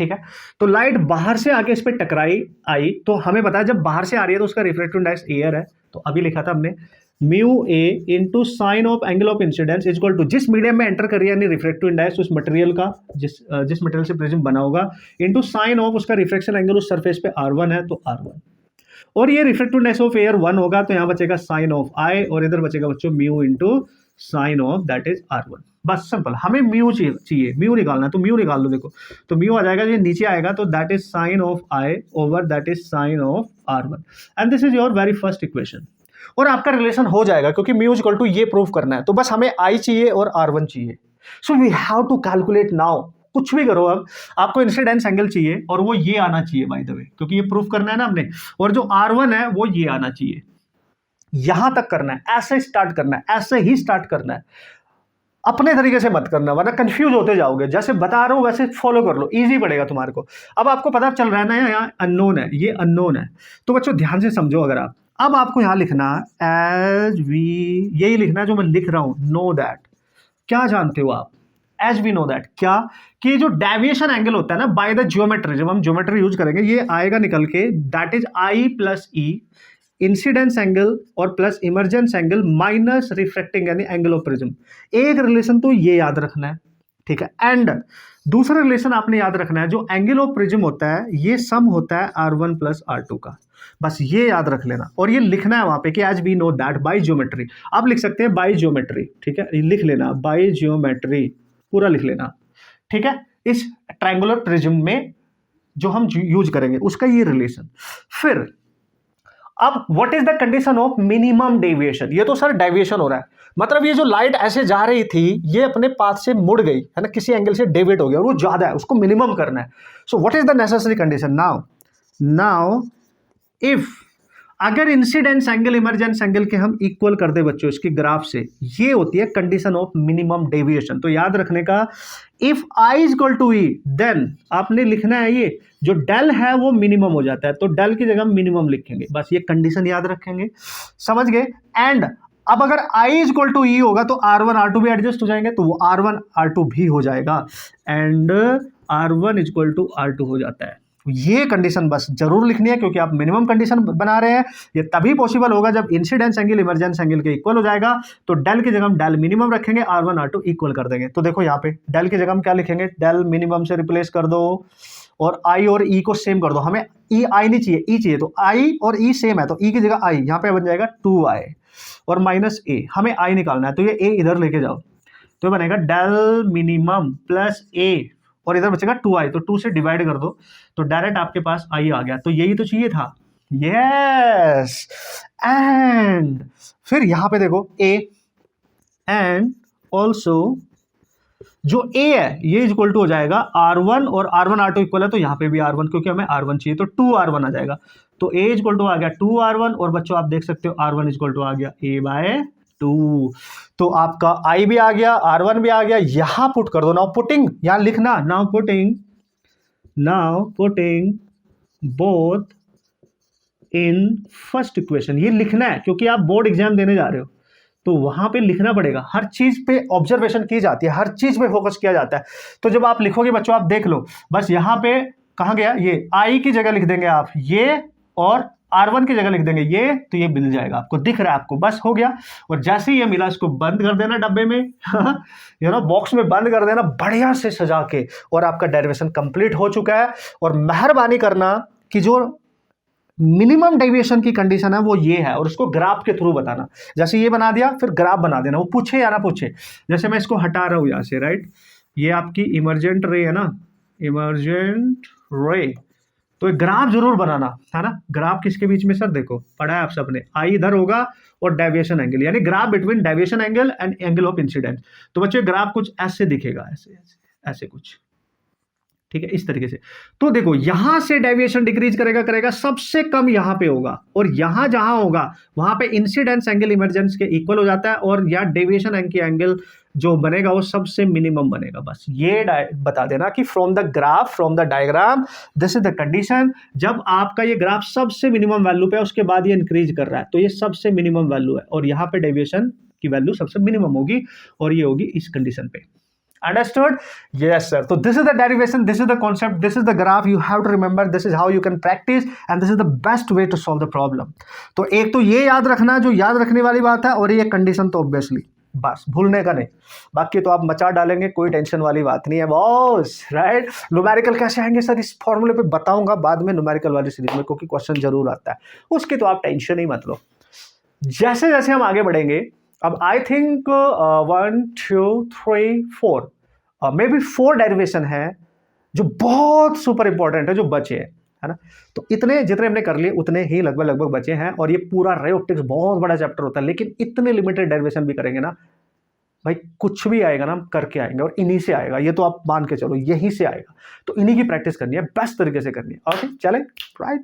Speaker 1: ठीक है। तो लाइट बाहर से आके इस पे टकराई आई, तो हमें पता है जब बाहर से आ रही है तो उसका रिफ्रैक्टिव इंडेक्स एयर है, तो अभी लिखा था हमने mu A into sine of angle of incidence equal to जिस मीडियम में एंटर कर रही है यानी रिफ्रैक्टिव इंडेक्स उस मटेरियल का, जिस मटेरियल से प्रिज्म बना होगा, इंटू साइन ऑफ उसका रिफ्लेक्शन एंगल उस सरफेस पे R1 है तो R1, और ये रिफ्रैक्टिव इंडेक्स ऑफ एयर 1 होगा तो यहाँ बचेगा साइन ऑफ आई, और इधर बचेगा बच्चों mu into sine of that is R1। बस सिंपल, हमें म्यू चाहिए, म्यू निकालना है तो म्यू निकाल लो। देखो तो म्यू आ जाएगा, ये नीचे आएगा तो that is sine of I over that is sine of R1, and this is your very first equation, और आपका रिलेशन हो जाएगा क्योंकि म्यू इक्वल टू ये प्रूव करना है, तो बस हमें आई चाहिए और R1 चाहिए। So we have to calculate now, कुछ भी करो अब आपको इंसिडेंस एंगल चाहिए और वो ये आना चाहिए बाय द वे, क्योंकि ये प्रूफ करना है ना हमने, और जो R1 है वो ये आना चाहिए, यहां तक करना है, ऐसे स्टार्ट करना है, ऐसे ही स्टार्ट करना है, अपने तरीके से मत करना वरना कंफ्यूज होते जाओगे। जैसे बता रहा हूं वैसे फॉलो कर लो, इजी पड़ेगा तुम्हारे को। अब आपको पता चल रहा है ना यहाँ अननोन है, ये अननोन है, तो बच्चों ध्यान से समझो। अगर आप अब आपको यहां लिखना एज वी, यही लिखना है जो मैं लिख रहा हूं, नो दैट, क्या जानते हो आप, एज वी नो दैट क्या, कि जो डेविएशन एंगल होता है ना बाय द ज्योमेट्री, जब हम ज्योमेट्री यूज करेंगे ये आएगा निकल के that is I plus E incidence angle और plus emergence angle minus refracting यानी एंगल ऑफ प्रिज्म। एक रिलेशन तो ये याद रखना है, ठीक है। एंड दूसरा रिलेशन आपने याद रखना है, जो एंगल ऑफ प्रिज्म होता है ये सम होता है R1 प्लस R2 का, बस ये याद रख लेना, और ये लिखना है वहां पे कि as we know that by geometry. आप लिख सकते हैं बाय ज्योमेट्री, ठीक है, लिख लेना बाय ज्योमेट्री, पूरा लिख लेना, ठीक है। इस ट्रायंगुलर प्रिज्म में जो हम यूज करेंगे उसका ये रिलेशन। फिर अब what is the condition of minimum deviation, ये तो सर डेविएशन हो रहा है, मतलब ये जो लाइट ऐसे जा रही थी ये अपने पाथ से मुड़ गई है ना, किसी एंगल से डेविएट हो गया और वो ज्यादा है, उसको मिनिमम करना है। So what is the necessary condition now if अगर इंसिडेंस एंगल इमर्जेंस एंगल के हम इक्वल कर दे बच्चों इसके ग्राफ से, ये होती है कंडीशन ऑफ मिनिमम डेविएशन। तो याद रखने का, if I is equal to E then आपने लिखना है ये जो डेल है वो मिनिमम हो जाता है, तो डेल की जगह मिनिमम लिखेंगे, बस ये कंडीशन याद रखेंगे, समझ गए। एंड अब अगर आई इज इक्वल टू ई होगा तो R1 R2 भी एडजस्ट हो जाएंगे, तो वो R1 R2 भी हो जाएगा, and R1 is equal to R2 हो जाता है। ये कंडीशन बस जरूर लिखनी है क्योंकि आप मिनिमम कंडीशन बना रहे हैं। ये तभी पॉसिबल होगा जब इंसिडेंस एंगल इमर्जेंस एंगल के इक्वल हो जाएगा, तो डेल की जगह हम डेल मिनिमम रखेंगे, R1 R2 इक्वल कर देंगे। तो देखो यहाँ पे डेल की जगह हम क्या लिखेंगे, डेल मिनिमम से रिप्लेस कर दो और आई और ई को सेम कर दो, हमें ई आई नहीं चाहिए, ई चाहिए, तो आई और ई सेम है तो ई की जगह आई, यहाँ पे बन जाएगा 2i और माइनस ए, हमें आई निकालना है तो ये ए इधर लेके जाओ, तो ये बनेगा डेल मिनिमम प्लस ए और इधर बचेगा 2i, तो 2 से डिवाइड कर दो तो डायरेक्ट आपके पास आई आ गया, तो यही तो चाहिए था, यस। एंड फिर यहां पे देखो ए एंड ऑल्सो जो ए है ये इक्वल टू हो जाएगा R1 और R1 R2 इक्वल है, तो यहाँ पे भी R1 क्योंकि हमें R1 चाहिए तो 2R1 आ जाएगा, तो ए इक्वल टू आ गया 2R1 और बच्चों आप देख सकते हो R1 इक्वल टू आ गया A/2, तो आपका I भी आ गया, R1 भी आ गया, यहां पुट कर दो। नाउ पुटिंग, यहां लिखना now putting both in first equation, ये लिखना है क्योंकि आप बोर्ड एग्जाम देने जा रहे हो तो वहां पे लिखना पड़ेगा, हर चीज पे ऑब्जर्वेशन की जाती है, हर चीज पे फोकस किया जाता है। तो जब आप लिखोगे बच्चों आप देख लो, बस यहां पे कहां गया, ये आई की जगह लिख देंगे आप ये, और R1 की जगह लिख देंगे ये, तो ये मिल जाएगा आपको, दिख रहा है आपको, बस हो गया। और जैसे ही ये मिला इसको बंद कर देना डब्बे में बॉक्स में बंद कर देना बढ़िया से सजा के, और आपका डेरिवेशन कंप्लीट हो चुका है। और मेहरबानी करना कि जो मिनिमम डेविएशन की कंडीशन है वो ये है, और उसको ग्राफ के थ्रू बताना, जैसे ये बना दिया फिर ग्राफ बना देना, वो पूछे या ना पूछे। जैसे मैं इसको हटा रहा हूं यहां से, राइट, ये आपकी इमर्जेंट रे है ना, इमर्जेंट रे, तो एक ग्राफ जरूर बनाना है ना। ग्राफ किसके बीच में सर, देखो पढ़ा है आप सबने, आई इधर होगा और डेविएशन एंगल, यानी graph between deviation angle and angle of incidence. तो बच्चों ग्राफ कुछ ऐसे दिखेगा, ऐसे ऐसे ऐसे कुछ, ठीक है, इस तरीके से। तो देखो यहां से डेविएशन डिक्रीज करेगा, सबसे कम यहां पे होगा, और यहां जहां होगा वहां पे इंसिडेंस एंगल इमर्जेंस के इक्वल हो जाता है, और या डेविएशन एंगल जो बनेगा वो सबसे मिनिमम बनेगा। बस ये बता देना कि from the graph, from the diagram, this is the condition. जब आपका ये ग्राफ सबसे मिनिमम वैल्यू पे है उसके बाद ये इंक्रीज कर रहा है तो ये सबसे मिनिमम वैल्यू है, और यहाँ पे डेविएशन की वैल्यू सबसे मिनिमम होगी, और ये होगी इस कंडीशन पे। Understood? Yes, sir. So this is the derivation, this is the concept, this is the graph. You have to remember, this is how you can practice, and this is the best way to solve the problem. तो एक तो ये याद रखना जो याद रखने वाली बात है, और ये कंडीशन तो ऑब्वियसली बस भूलने का नहीं, बाकी तो आप मचा डालेंगे, कोई टेंशन वाली बात नहीं है बॉस, राइट। न्यूमेरिकल कैसे आएंगे सर, इस फॉर्मूले पे बताऊंगा बाद में न्यूमेरिकल वाली सीरीज में, क्योंकि क्वेश्चन जरूर आता है, उसकी तो आप टेंशन ही मत लो। जैसे जैसे हम आगे बढ़ेंगे, अब I think 1 2 3 4 may be 4 derivation है जो बहुत सुपर इंपॉर्टेंट है, जो बचे हैं, है ना। तो इतने जितने हमने कर लिए उतने ही लगभग बचे हैं, और ये पूरा रे ऑप्टिक्स बहुत बड़ा चैप्टर होता है, लेकिन इतने लिमिटेड डेरिवेशन भी करेंगे ना भाई, कुछ भी आएगा ना हम करके आएंगे, और इन्हीं से आएगा, ये तो आप मान के चलो, यहीं से आएगा। तो इन्हीं की प्रैक्टिस करनी है, बेस्ट तरीके से करनी है। ओके, चलें, राइट।